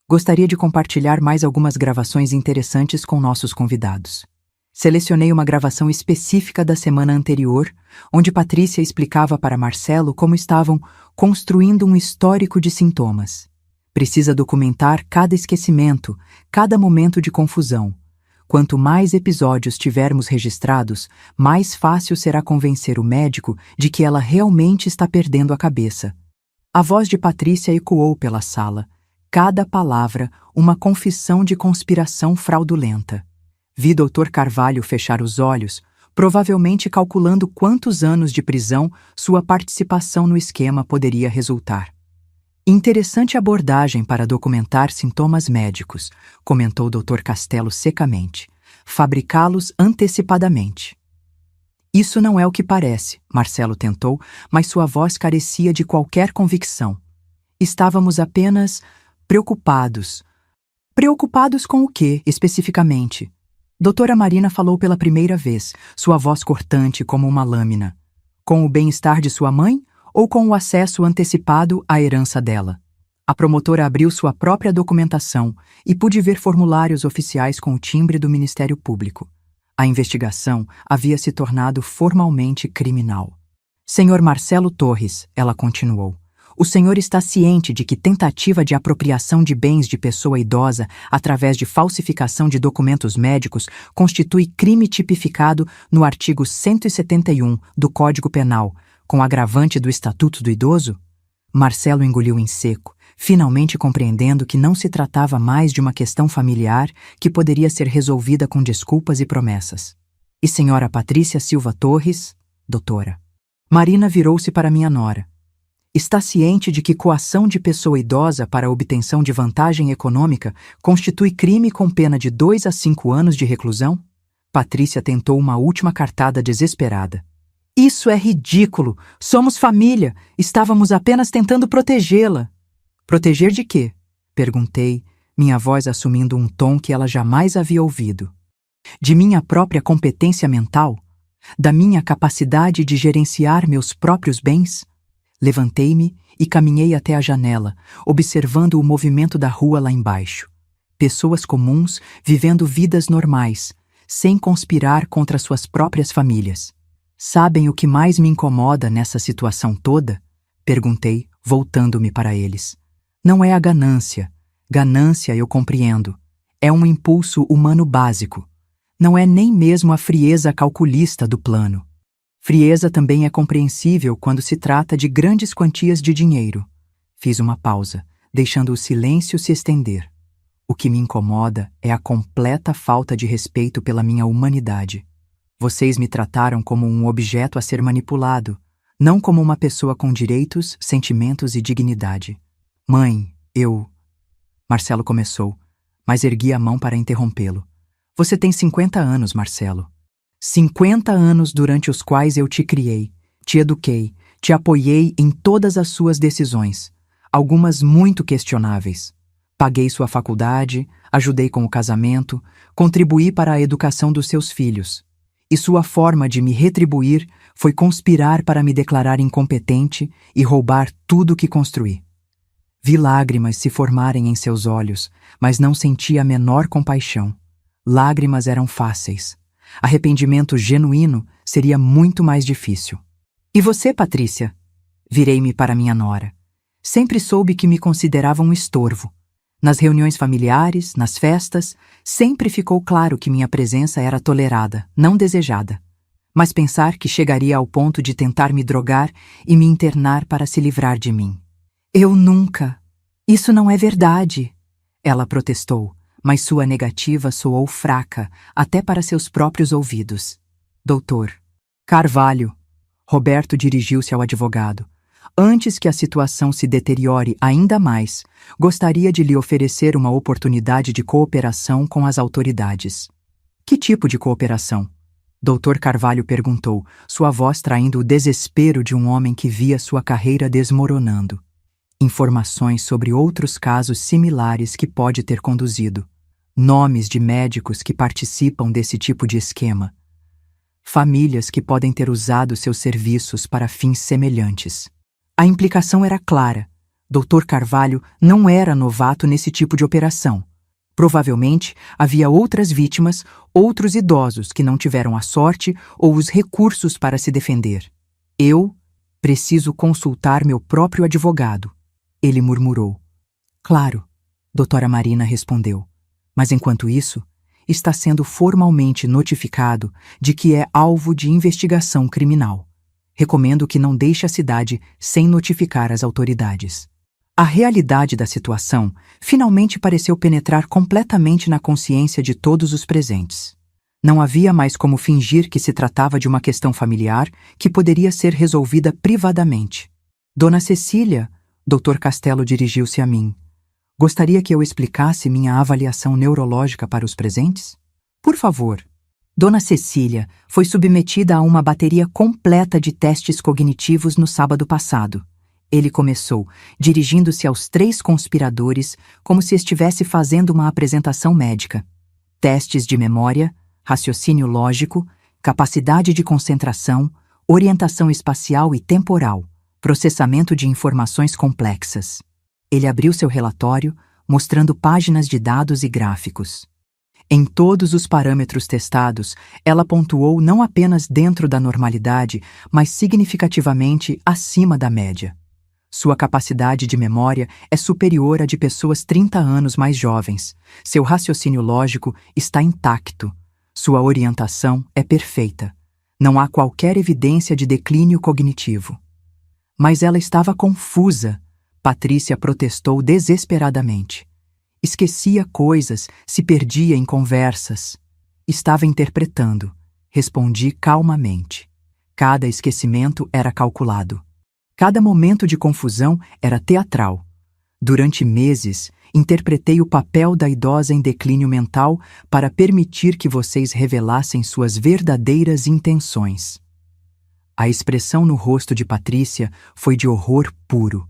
Gostaria de compartilhar mais algumas gravações interessantes com nossos convidados. Selecionei uma gravação específica da semana anterior, onde Patrícia explicava para Marcelo como estavam construindo um histórico de sintomas. Precisa documentar cada esquecimento, cada momento de confusão. Quanto mais episódios tivermos registrados, mais fácil será convencer o médico de que ela realmente está perdendo a cabeça. A voz de Patrícia ecoou pela sala, cada palavra uma confissão de conspiração fraudulenta. Vi Dr. Carvalho fechar os olhos, provavelmente calculando quantos anos de prisão sua participação no esquema poderia resultar. Interessante abordagem para documentar sintomas médicos, comentou Dr. Castelo secamente. Fabricá-los antecipadamente. Isso não é o que parece, Marcelo tentou, mas sua voz carecia de qualquer convicção. Estávamos apenas preocupados. Preocupados com o quê, especificamente? Doutora Marina falou pela primeira vez, sua voz cortante como uma lâmina. Com o bem-estar de sua mãe? Ou com o acesso antecipado à herança dela? A promotora abriu sua própria documentação e pude ver formulários oficiais com o timbre do Ministério Público. A investigação havia se tornado formalmente criminal. Senhor Marcelo Torres, ela continuou, O senhor está ciente de que tentativa de apropriação de bens de pessoa idosa através de falsificação de documentos médicos constitui crime tipificado no artigo 171 do Código Penal, com agravante do Estatuto do Idoso? Marcelo engoliu em seco, finalmente compreendendo que não se tratava mais de uma questão familiar que poderia ser resolvida com desculpas e promessas. E senhora Patrícia Silva Torres, doutora. Marina virou-se para minha nora. Está ciente de que coação de pessoa idosa para a obtenção de vantagem econômica constitui crime com pena de 2 a 5 anos de reclusão? Patrícia tentou uma última cartada desesperada. Isso é ridículo! Somos família! Estávamos apenas tentando protegê-la. Proteger de quê? Perguntei, minha voz assumindo um tom que ela jamais havia ouvido. De minha própria competência mental? Da minha capacidade de gerenciar meus próprios bens? Levantei-me e caminhei até a janela, observando o movimento da rua lá embaixo. Pessoas comuns vivendo vidas normais, sem conspirar contra suas próprias famílias. Sabem o que mais me incomoda nessa situação toda? Perguntei, voltando-me para eles. Não é a ganância. Ganância eu compreendo. É um impulso humano básico. Não é nem mesmo a frieza calculista do plano. Frieza também é compreensível quando se trata de grandes quantias de dinheiro. Fiz uma pausa, deixando o silêncio se estender. O que me incomoda é a completa falta de respeito pela minha humanidade. Vocês me trataram como um objeto a ser manipulado, não como uma pessoa com direitos, sentimentos e dignidade. Mãe, Marcelo começou, mas ergui a mão para interrompê-lo. Você tem 50 anos, Marcelo. 50 anos durante os quais eu te criei, te eduquei, te apoiei em todas as suas decisões, algumas muito questionáveis. Paguei sua faculdade, ajudei com o casamento, contribuí para a educação dos seus filhos. E sua forma de me retribuir foi conspirar para me declarar incompetente e roubar tudo que construí. Vi lágrimas se formarem em seus olhos, mas não senti a menor compaixão. Lágrimas eram fáceis. Arrependimento genuíno seria muito mais difícil. E você, Patrícia? Virei-me para minha nora. Sempre soube que me considerava um estorvo. Nas reuniões familiares, nas festas, sempre ficou claro que minha presença era tolerada, não desejada. Mas pensar que chegaria ao ponto de tentar me drogar e me internar para se livrar de mim. Eu nunca. Isso não é verdade. Ela protestou. Mas sua negativa soou fraca, até para seus próprios ouvidos. Doutor. Carvalho. Roberto dirigiu-se ao advogado. Antes que a situação se deteriore ainda mais, gostaria de lhe oferecer uma oportunidade de cooperação com as autoridades. Que tipo de cooperação? Doutor Carvalho perguntou, sua voz traindo o desespero de um homem que via sua carreira desmoronando. Informações sobre outros casos similares que pode ter conduzido. Nomes de médicos que participam desse tipo de esquema. Famílias que podem ter usado seus serviços para fins semelhantes. A implicação era clara. Dr. Carvalho não era novato nesse tipo de operação. Provavelmente havia outras vítimas, outros idosos que não tiveram a sorte ou os recursos para se defender. Eu preciso consultar meu próprio advogado, ele murmurou. Claro, doutora Marina respondeu. Mas enquanto isso, está sendo formalmente notificado de que é alvo de investigação criminal. Recomendo que não deixe a cidade sem notificar as autoridades. A realidade da situação finalmente pareceu penetrar completamente na consciência de todos os presentes. Não havia mais como fingir que se tratava de uma questão familiar que poderia ser resolvida privadamente. Dona Cecília, Dr. Castelo dirigiu-se a mim. Gostaria que eu explicasse minha avaliação neurológica para os presentes? Por favor. Dona Cecília foi submetida a uma bateria completa de testes cognitivos no sábado passado. Ele começou, dirigindo-se aos 3 conspiradores como se estivesse fazendo uma apresentação médica. Testes de memória, raciocínio lógico, capacidade de concentração, orientação espacial e temporal, processamento de informações complexas. Ele abriu seu relatório, mostrando páginas de dados e gráficos. Em todos os parâmetros testados, ela pontuou não apenas dentro da normalidade, mas significativamente acima da média. Sua capacidade de memória é superior à de pessoas 30 anos mais jovens. Seu raciocínio lógico está intacto. Sua orientação é perfeita. Não há qualquer evidência de declínio cognitivo. Mas ela estava confusa. Patrícia protestou desesperadamente. Esquecia coisas, se perdia em conversas. Estava interpretando. Respondi calmamente. Cada esquecimento era calculado. Cada momento de confusão era teatral. Durante meses, interpretei o papel da idosa em declínio mental para permitir que vocês revelassem suas verdadeiras intenções. A expressão no rosto de Patrícia foi de horror puro.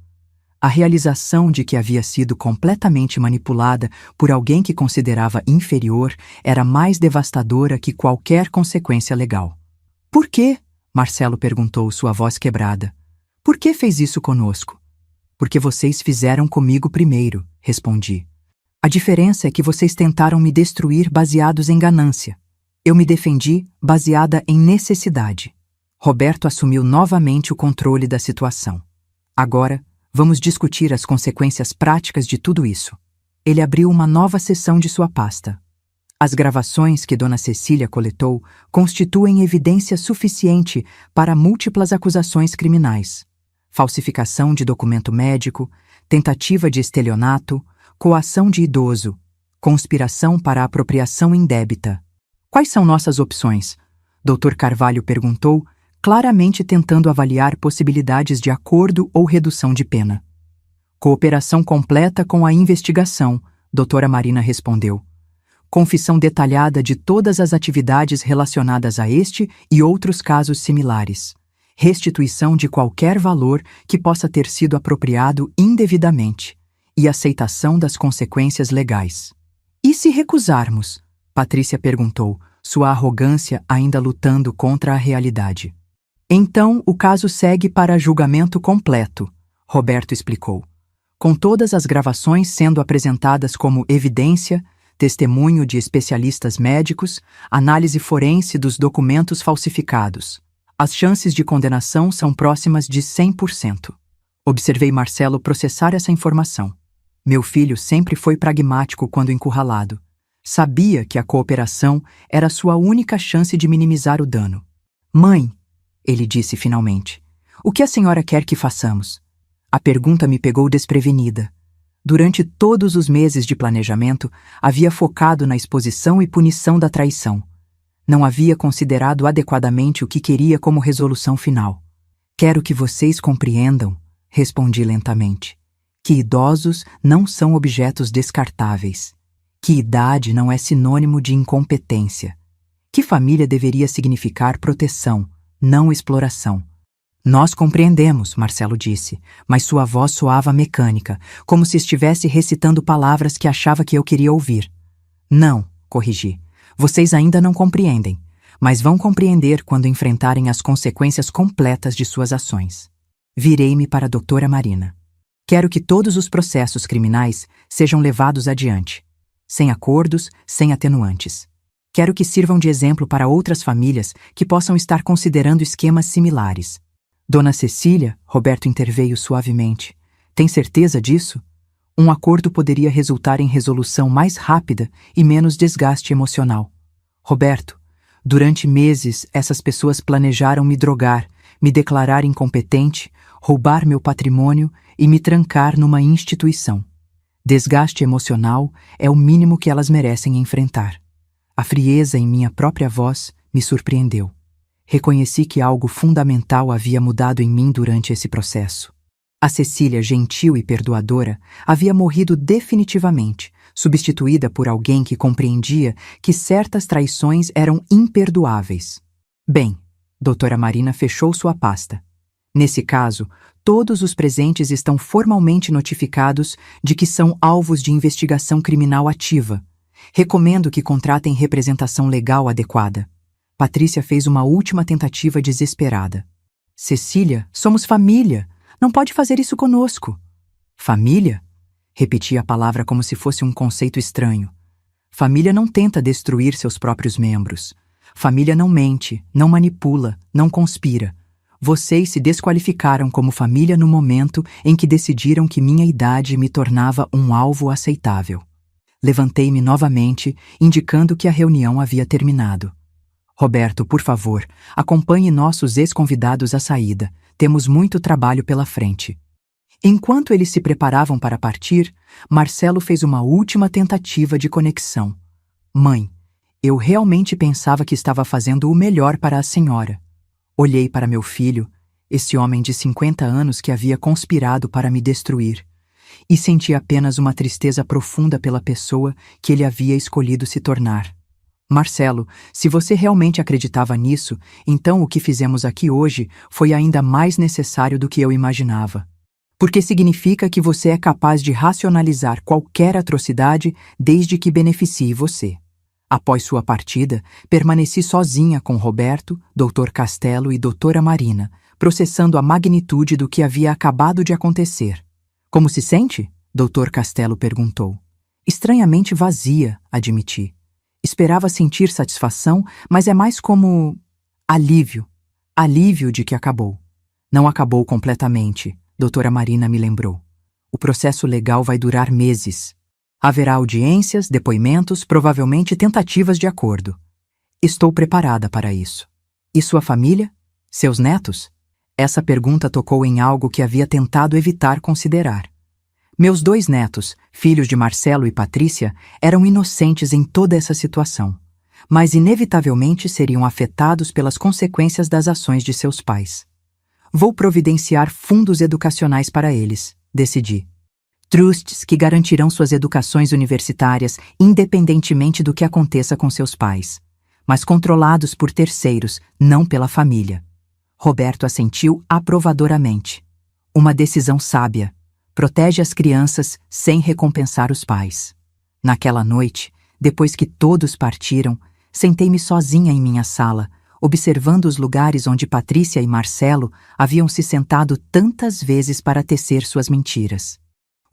A realização de que havia sido completamente manipulada por alguém que considerava inferior era mais devastadora que qualquer consequência legal. Por quê? Marcelo perguntou, sua voz quebrada. Por que fez isso conosco? Porque vocês fizeram comigo primeiro, respondi. A diferença é que vocês tentaram me destruir baseados em ganância. Eu me defendi baseada em necessidade. Roberto assumiu novamente o controle da situação. Agora, vamos discutir as consequências práticas de tudo isso. Ele abriu uma nova seção de sua pasta. As gravações que Dona Cecília coletou constituem evidência suficiente para múltiplas acusações criminais. Falsificação de documento médico, tentativa de estelionato, coação de idoso, conspiração para apropriação indébita. Quais são nossas opções? Dr. Carvalho perguntou, claramente tentando avaliar possibilidades de acordo ou redução de pena. Cooperação completa com a investigação, Dra. Marina respondeu. Confissão detalhada de todas as atividades relacionadas a este e outros casos similares. Restituição de qualquer valor que possa ter sido apropriado indevidamente e aceitação das consequências legais. E se recusarmos? Patrícia perguntou, sua arrogância ainda lutando contra a realidade. Então, o caso segue para julgamento completo, Roberto explicou. Com todas as gravações sendo apresentadas como evidência, testemunho de especialistas médicos, análise forense dos documentos falsificados. As chances de condenação são próximas de 100%. Observei Marcelo processar essa informação. Meu filho sempre foi pragmático quando encurralado. Sabia que a cooperação era sua única chance de minimizar o dano. Mãe, ele disse finalmente, o que a senhora quer que façamos? A pergunta me pegou desprevenida. Durante todos os meses de planejamento, havia focado na exposição e punição da traição. Não havia considerado adequadamente o que queria como resolução final. Quero que vocês compreendam, respondi lentamente, que idosos não são objetos descartáveis, que idade não é sinônimo de incompetência, que família deveria significar proteção, não exploração. Nós compreendemos, Marcelo disse, mas sua voz soava mecânica, como se estivesse recitando palavras que achava que eu queria ouvir. Não, corrigi. Vocês ainda não compreendem, mas vão compreender quando enfrentarem as consequências completas de suas ações. Virei-me para a doutora Marina. Quero que todos os processos criminais sejam levados adiante, sem acordos, sem atenuantes. Quero que sirvam de exemplo para outras famílias que possam estar considerando esquemas similares. Dona Cecília, Roberto interveio suavemente. Tem certeza disso? Um acordo poderia resultar em resolução mais rápida e menos desgaste emocional. Roberto, durante meses essas pessoas planejaram me drogar, me declarar incompetente, roubar meu patrimônio e me trancar numa instituição. Desgaste emocional é o mínimo que elas merecem enfrentar. A frieza em minha própria voz me surpreendeu. Reconheci que algo fundamental havia mudado em mim durante esse processo. A Cecília, gentil e perdoadora, havia morrido definitivamente, substituída por alguém que compreendia que certas traições eram imperdoáveis. Bem, doutora Marina fechou sua pasta. Nesse caso, todos os presentes estão formalmente notificados de que são alvos de investigação criminal ativa. Recomendo que contratem representação legal adequada. Patrícia fez uma última tentativa desesperada. Cecília, somos família. Não pode fazer isso conosco. Família? Repeti a palavra como se fosse um conceito estranho. Família não tenta destruir seus próprios membros. Família não mente, não manipula, não conspira. Vocês se desqualificaram como família no momento em que decidiram que minha idade me tornava um alvo aceitável. Levantei-me novamente, indicando que a reunião havia terminado. Roberto, por favor, acompanhe nossos ex-convidados à saída. Temos muito trabalho pela frente. Enquanto eles se preparavam para partir, Marcelo fez uma última tentativa de conexão. Mãe, eu realmente pensava que estava fazendo o melhor para a senhora. Olhei para meu filho, esse homem de 50 anos que havia conspirado para me destruir, e senti apenas uma tristeza profunda pela pessoa que ele havia escolhido se tornar. Marcelo, se você realmente acreditava nisso, então o que fizemos aqui hoje foi ainda mais necessário do que eu imaginava. Porque significa que você é capaz de racionalizar qualquer atrocidade desde que beneficie você. Após sua partida, permaneci sozinha com Roberto, Dr. Castelo e Doutora Marina, processando a magnitude do que havia acabado de acontecer. Como se sente? Dr. Castelo perguntou. Estranhamente vazia, admiti. Esperava sentir satisfação, mas é mais como alívio. Alívio de que acabou. Não acabou completamente, Doutora Marina me lembrou. O processo legal vai durar meses. Haverá audiências, depoimentos, provavelmente tentativas de acordo. Estou preparada para isso. E sua família? Seus netos? Essa pergunta tocou em algo que havia tentado evitar considerar. Meus 2 netos, filhos de Marcelo e Patrícia, eram inocentes em toda essa situação, mas inevitavelmente seriam afetados pelas consequências das ações de seus pais. Vou providenciar fundos educacionais para eles, decidi. Trusts que garantirão suas educações universitárias independentemente do que aconteça com seus pais, mas controlados por terceiros, não pela família. Roberto assentiu aprovadoramente. Uma decisão sábia. Protege as crianças sem recompensar os pais. Naquela noite, depois que todos partiram, sentei-me sozinha em minha sala, observando os lugares onde Patrícia e Marcelo haviam se sentado tantas vezes para tecer suas mentiras.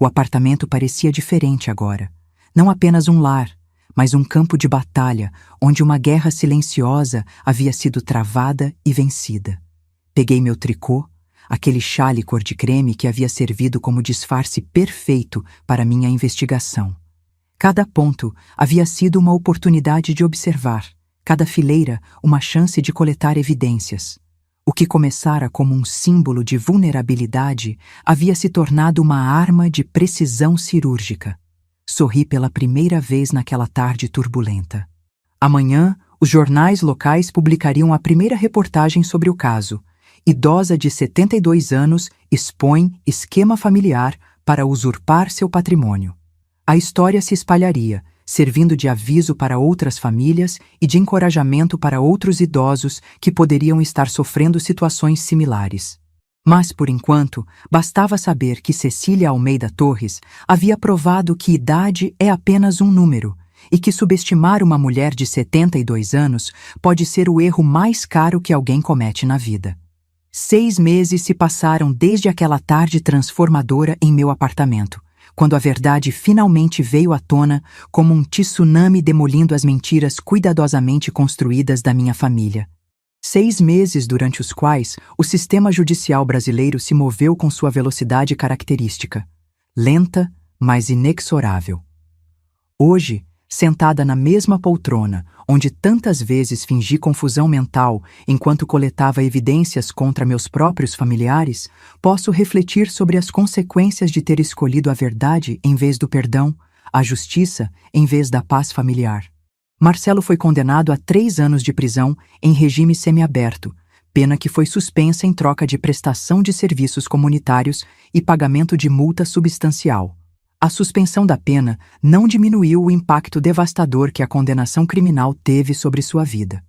O apartamento parecia diferente agora. Não apenas um lar, mas um campo de batalha, onde uma guerra silenciosa havia sido travada e vencida. Peguei meu tricô, aquele chale cor de creme que havia servido como disfarce perfeito para minha investigação. Cada ponto havia sido uma oportunidade de observar, cada fileira uma chance de coletar evidências. O que começara como um símbolo de vulnerabilidade havia se tornado uma arma de precisão cirúrgica. Sorri pela primeira vez naquela tarde turbulenta. Amanhã, os jornais locais publicariam a primeira reportagem sobre o caso. Idosa de 72 anos expõe esquema familiar para usurpar seu patrimônio. A história se espalharia, servindo de aviso para outras famílias e de encorajamento para outros idosos que poderiam estar sofrendo situações similares. Mas, por enquanto, bastava saber que Cecília Almeida Torres havia provado que idade é apenas um número e que subestimar uma mulher de 72 anos pode ser o erro mais caro que alguém comete na vida. 6 meses se passaram desde aquela tarde transformadora em meu apartamento, quando a verdade finalmente veio à tona como um tsunami demolindo as mentiras cuidadosamente construídas da minha família. 6 meses durante os quais o sistema judicial brasileiro se moveu com sua velocidade característica, lenta, mas inexorável. Hoje, sentada na mesma poltrona, onde tantas vezes fingi confusão mental enquanto coletava evidências contra meus próprios familiares, posso refletir sobre as consequências de ter escolhido a verdade em vez do perdão, a justiça em vez da paz familiar. Marcelo foi condenado a 3 anos de prisão em regime semiaberto, pena que foi suspensa em troca de prestação de serviços comunitários e pagamento de multa substancial. A suspensão da pena não diminuiu o impacto devastador que a condenação criminal teve sobre sua vida.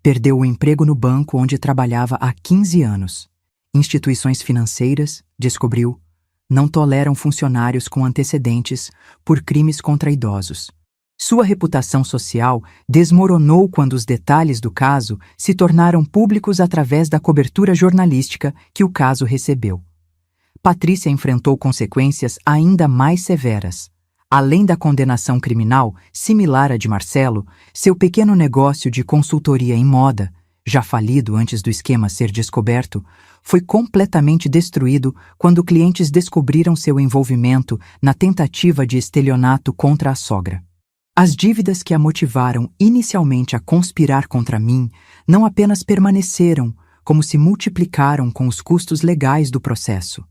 Perdeu o emprego no banco onde trabalhava há 15 anos. Instituições financeiras, descobriu, não toleram funcionários com antecedentes por crimes contra idosos. Sua reputação social desmoronou quando os detalhes do caso se tornaram públicos através da cobertura jornalística que o caso recebeu. Patrícia enfrentou consequências ainda mais severas. Além da condenação criminal, similar à de Marcelo, seu pequeno negócio de consultoria em moda, já falido antes do esquema ser descoberto, foi completamente destruído quando clientes descobriram seu envolvimento na tentativa de estelionato contra a sogra. As dívidas que a motivaram inicialmente a conspirar contra mim não apenas permaneceram, como se multiplicaram com os custos legais do processo.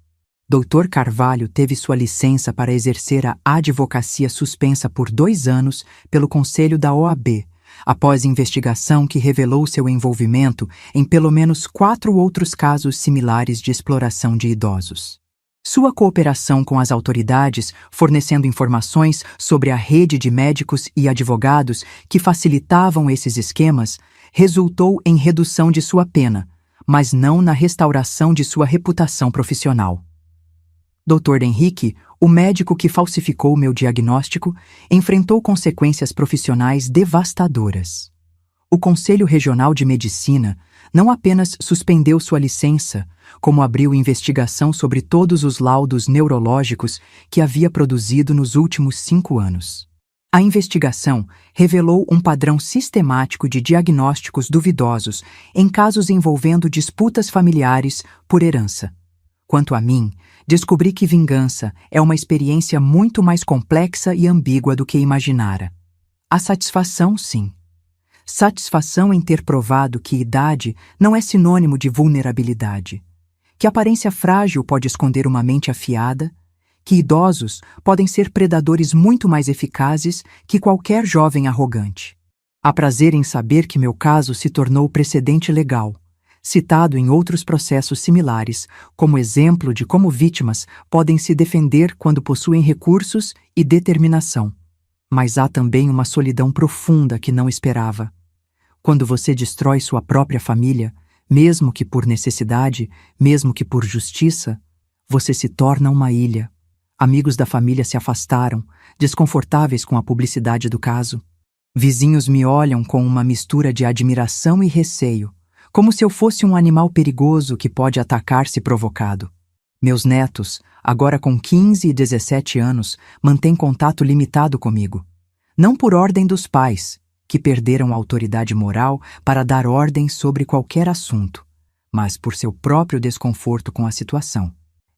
Dr. Carvalho teve sua licença para exercer a advocacia suspensa por 2 anos pelo Conselho da OAB, após investigação que revelou seu envolvimento em pelo menos 4 outros casos similares de exploração de idosos. Sua cooperação com as autoridades, fornecendo informações sobre a rede de médicos e advogados que facilitavam esses esquemas, resultou em redução de sua pena, mas não na restauração de sua reputação profissional. Dr. Henrique, o médico que falsificou meu diagnóstico, enfrentou consequências profissionais devastadoras. O Conselho Regional de Medicina não apenas suspendeu sua licença, como abriu investigação sobre todos os laudos neurológicos que havia produzido nos últimos 5 anos. A investigação revelou um padrão sistemático de diagnósticos duvidosos em casos envolvendo disputas familiares por herança. Quanto a mim, descobri que vingança é uma experiência muito mais complexa e ambígua do que imaginara. A satisfação, sim. Satisfação em ter provado que idade não é sinônimo de vulnerabilidade, que aparência frágil pode esconder uma mente afiada, que idosos podem ser predadores muito mais eficazes que qualquer jovem arrogante. Há prazer em saber que meu caso se tornou precedente legal, citado em outros processos similares, como exemplo de como vítimas podem se defender quando possuem recursos e determinação. Mas há também uma solidão profunda que não esperava. Quando você destrói sua própria família, mesmo que por necessidade, mesmo que por justiça, você se torna uma ilha. Amigos da família se afastaram, desconfortáveis com a publicidade do caso. Vizinhos me olham com uma mistura de admiração e receio, como se eu fosse um animal perigoso que pode atacar se provocado. Meus netos, agora com 15 e 17 anos, mantêm contato limitado comigo. Não por ordem dos pais, que perderam a autoridade moral para dar ordens sobre qualquer assunto, mas por seu próprio desconforto com a situação.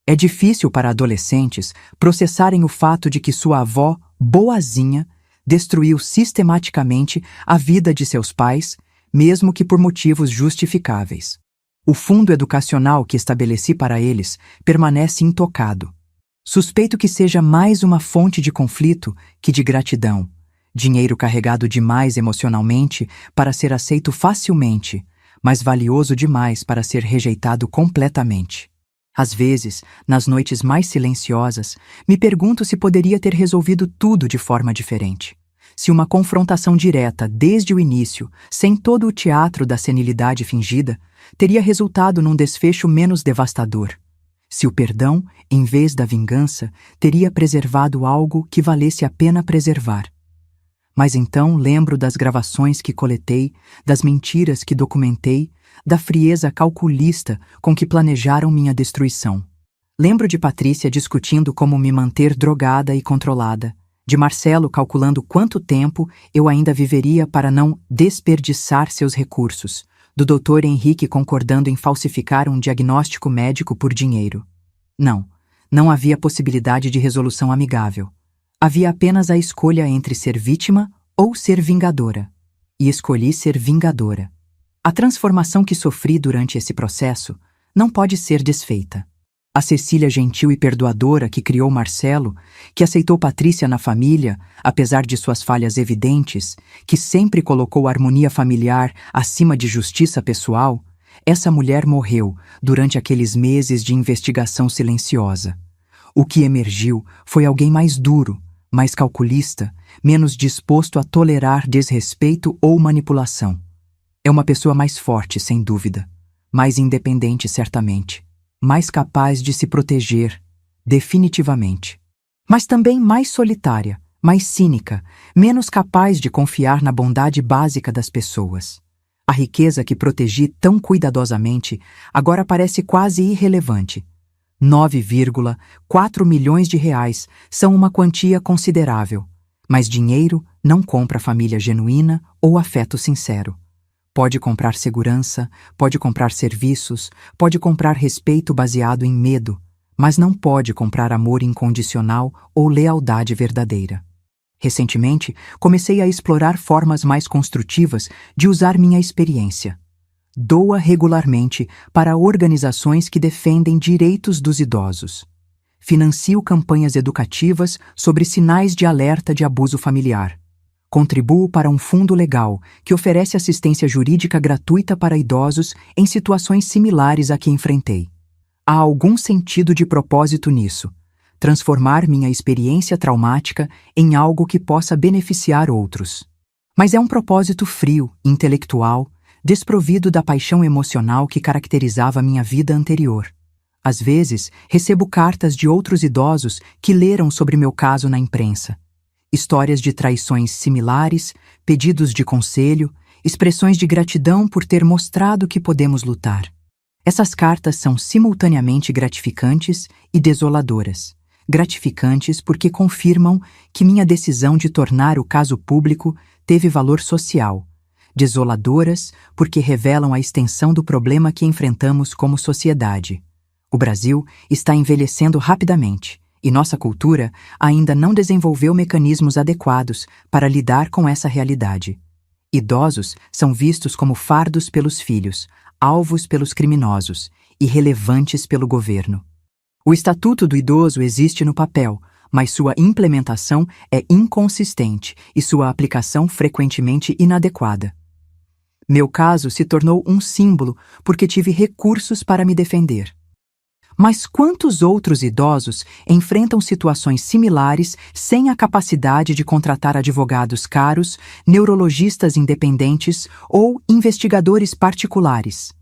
É difícil para adolescentes processarem o fato de que sua avó, boazinha, destruiu sistematicamente a vida de seus pais, mesmo que por motivos justificáveis. O fundo educacional que estabeleci para eles permanece intocado. Suspeito que seja mais uma fonte de conflito que de gratidão, dinheiro carregado demais emocionalmente para ser aceito facilmente, mas valioso demais para ser rejeitado completamente. Às vezes, nas noites mais silenciosas, me pergunto se poderia ter resolvido tudo de forma diferente. Se uma confrontação direta desde o início, sem todo o teatro da senilidade fingida, teria resultado num desfecho menos devastador. Se o perdão, em vez da vingança, teria preservado algo que valesse a pena preservar. Mas então lembro das gravações que coletei, das mentiras que documentei, da frieza calculista com que planejaram minha destruição. Lembro de Patrícia discutindo como me manter drogada e controlada, de Marcelo calculando quanto tempo eu ainda viveria para não desperdiçar seus recursos, do Dr. Henrique concordando em falsificar um diagnóstico médico por dinheiro. Não havia possibilidade de resolução amigável. Havia apenas a escolha entre ser vítima ou ser vingadora. E escolhi ser vingadora. A transformação que sofri durante esse processo não pode ser desfeita. A Cecília gentil e perdoadora que criou Marcelo, que aceitou Patrícia na família, apesar de suas falhas evidentes, que sempre colocou a harmonia familiar acima de justiça pessoal, essa mulher morreu durante aqueles meses de investigação silenciosa. O que emergiu foi alguém mais duro, mais calculista, menos disposto a tolerar desrespeito ou manipulação. É uma pessoa mais forte, sem dúvida, mais independente, certamente, mais capaz de se proteger, definitivamente. Mas também mais solitária, mais cínica, menos capaz de confiar na bondade básica das pessoas. A riqueza que protegi tão cuidadosamente agora parece quase irrelevante. 9,4 milhões de reais são uma quantia considerável, mas dinheiro não compra família genuína ou afeto sincero. Pode comprar segurança, pode comprar serviços, pode comprar respeito baseado em medo, mas não pode comprar amor incondicional ou lealdade verdadeira. Recentemente, comecei a explorar formas mais construtivas de usar minha experiência. Doa regularmente para organizações que defendem direitos dos idosos. Financio campanhas educativas sobre sinais de alerta de abuso familiar. Contribuo para um fundo legal que oferece assistência jurídica gratuita para idosos em situações similares à que enfrentei. Há algum sentido de propósito nisso: transformar minha experiência traumática em algo que possa beneficiar outros. Mas é um propósito frio, intelectual, desprovido da paixão emocional que caracterizava minha vida anterior. Às vezes, recebo cartas de outros idosos que leram sobre meu caso na imprensa. Histórias de traições similares, pedidos de conselho, expressões de gratidão por ter mostrado que podemos lutar. Essas cartas são simultaneamente gratificantes e desoladoras. Gratificantes porque confirmam que minha decisão de tornar o caso público teve valor social. Desoladoras porque revelam a extensão do problema que enfrentamos como sociedade. O Brasil está envelhecendo rapidamente e nossa cultura ainda não desenvolveu mecanismos adequados para lidar com essa realidade. Idosos são vistos como fardos pelos filhos, alvos pelos criminosos, irrelevantes pelo governo. O Estatuto do Idoso existe no papel, mas sua implementação é inconsistente e sua aplicação frequentemente inadequada. Meu caso se tornou um símbolo porque tive recursos para me defender. Mas quantos outros idosos enfrentam situações similares sem a capacidade de contratar advogados caros, neurologistas independentes ou investigadores particulares?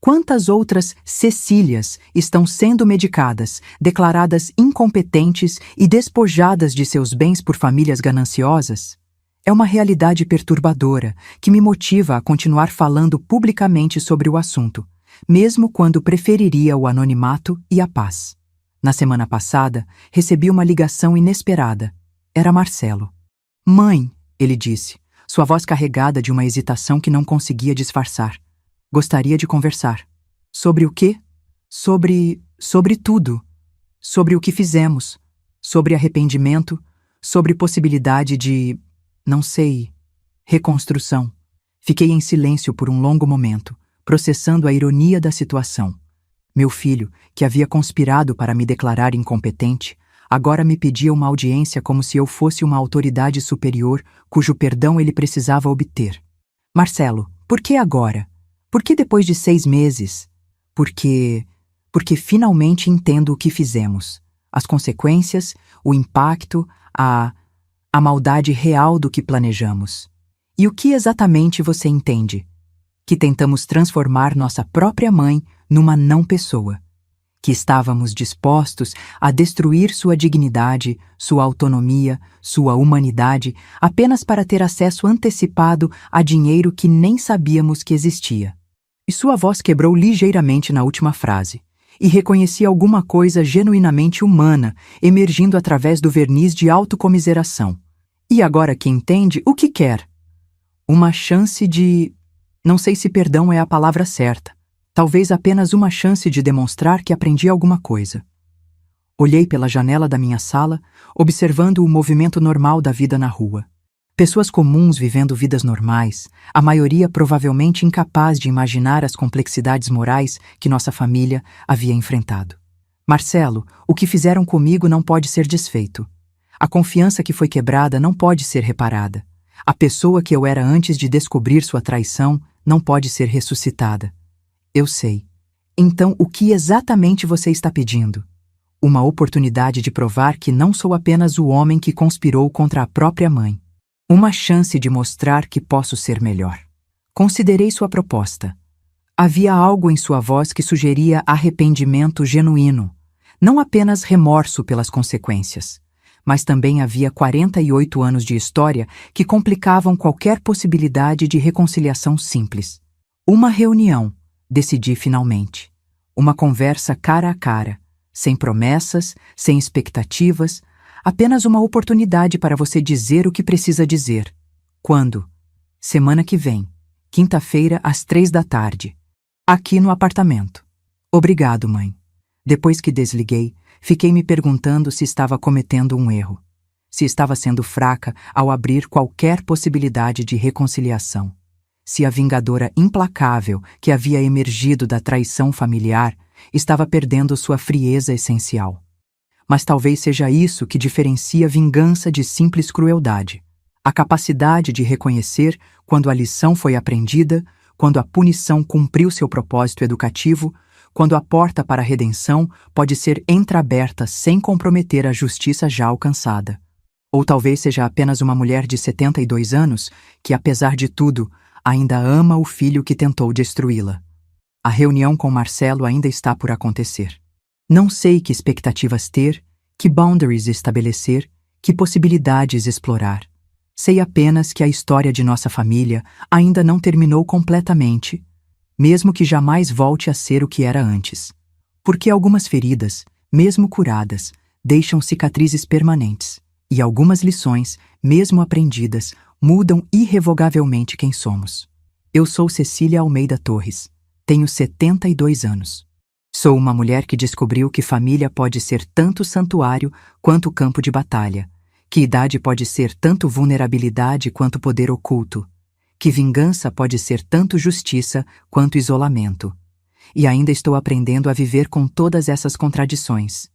Quantas outras Cecílias estão sendo medicadas, declaradas incompetentes e despojadas de seus bens por famílias gananciosas? É uma realidade perturbadora que me motiva a continuar falando publicamente sobre o assunto, mesmo quando preferiria o anonimato e a paz. Na semana passada, recebi uma ligação inesperada. Era Marcelo. "Mãe", ele disse, sua voz carregada de uma hesitação que não conseguia disfarçar. "Gostaria de conversar." "Sobre o quê?" Sobre tudo. Sobre o que fizemos. Sobre arrependimento. Sobre possibilidade de, não sei, reconstrução. Fiquei em silêncio por um longo momento, processando a ironia da situação. Meu filho, que havia conspirado para me declarar incompetente, agora me pedia uma audiência como se eu fosse uma autoridade superior cujo perdão ele precisava obter. "Marcelo, por que agora? Por que depois de 6 meses? Porque finalmente entendo o que fizemos, as consequências, o impacto, a maldade real do que planejamos. E o que exatamente você entende? Que tentamos transformar nossa própria mãe numa não-pessoa. Que estávamos dispostos a destruir sua dignidade, sua autonomia, sua humanidade, apenas para ter acesso antecipado a dinheiro que nem sabíamos que existia." E sua voz quebrou ligeiramente na última frase, e reconheci alguma coisa genuinamente humana emergindo através do verniz de autocomiseração. "E agora que entende, o que quer?" "Uma chance de... não sei se perdão é a palavra certa. Talvez apenas uma chance de demonstrar que aprendi alguma coisa." Olhei pela janela da minha sala, observando o movimento normal da vida na rua. Pessoas comuns vivendo vidas normais, a maioria provavelmente incapaz de imaginar as complexidades morais que nossa família havia enfrentado. "Marcelo, o que fizeram comigo não pode ser desfeito. A confiança que foi quebrada não pode ser reparada. A pessoa que eu era antes de descobrir sua traição não pode ser ressuscitada." "Eu sei. Então, o que exatamente você está pedindo?" "Uma oportunidade de provar que não sou apenas o homem que conspirou contra a própria mãe. Uma chance de mostrar que posso ser melhor." Considerei sua proposta. Havia algo em sua voz que sugeria arrependimento genuíno, não apenas remorso pelas consequências, mas também havia 48 anos de história que complicavam qualquer possibilidade de reconciliação simples. "Uma reunião", decidi finalmente. "Uma conversa cara a cara, sem promessas, sem expectativas, apenas uma oportunidade para você dizer o que precisa dizer." "Quando?" "Semana que vem. Quinta-feira, às 3 da tarde. Aqui no apartamento. Obrigado, mãe. Depois que desliguei, fiquei me perguntando se estava cometendo um erro. Se estava sendo fraca ao abrir qualquer possibilidade de reconciliação. Se a vingadora implacável que havia emergido da traição familiar estava perdendo sua frieza essencial. Mas talvez seja isso que diferencia vingança de simples crueldade. A capacidade de reconhecer quando a lição foi aprendida, quando a punição cumpriu seu propósito educativo, quando a porta para a redenção pode ser entreaberta sem comprometer a justiça já alcançada. Ou talvez seja apenas uma mulher de 72 anos que, apesar de tudo, ainda ama o filho que tentou destruí-la. A reunião com Marcelo ainda está por acontecer. Não sei que expectativas ter, que boundaries estabelecer, que possibilidades explorar. Sei apenas que a história de nossa família ainda não terminou completamente, mesmo que jamais volte a ser o que era antes. Porque algumas feridas, mesmo curadas, deixam cicatrizes permanentes, e algumas lições, mesmo aprendidas, mudam irrevogavelmente quem somos. Eu sou Cecília Almeida Torres. Tenho 72 anos. Sou uma mulher que descobriu que família pode ser tanto santuário quanto campo de batalha, que idade pode ser tanto vulnerabilidade quanto poder oculto, que vingança pode ser tanto justiça quanto isolamento. E ainda estou aprendendo a viver com todas essas contradições.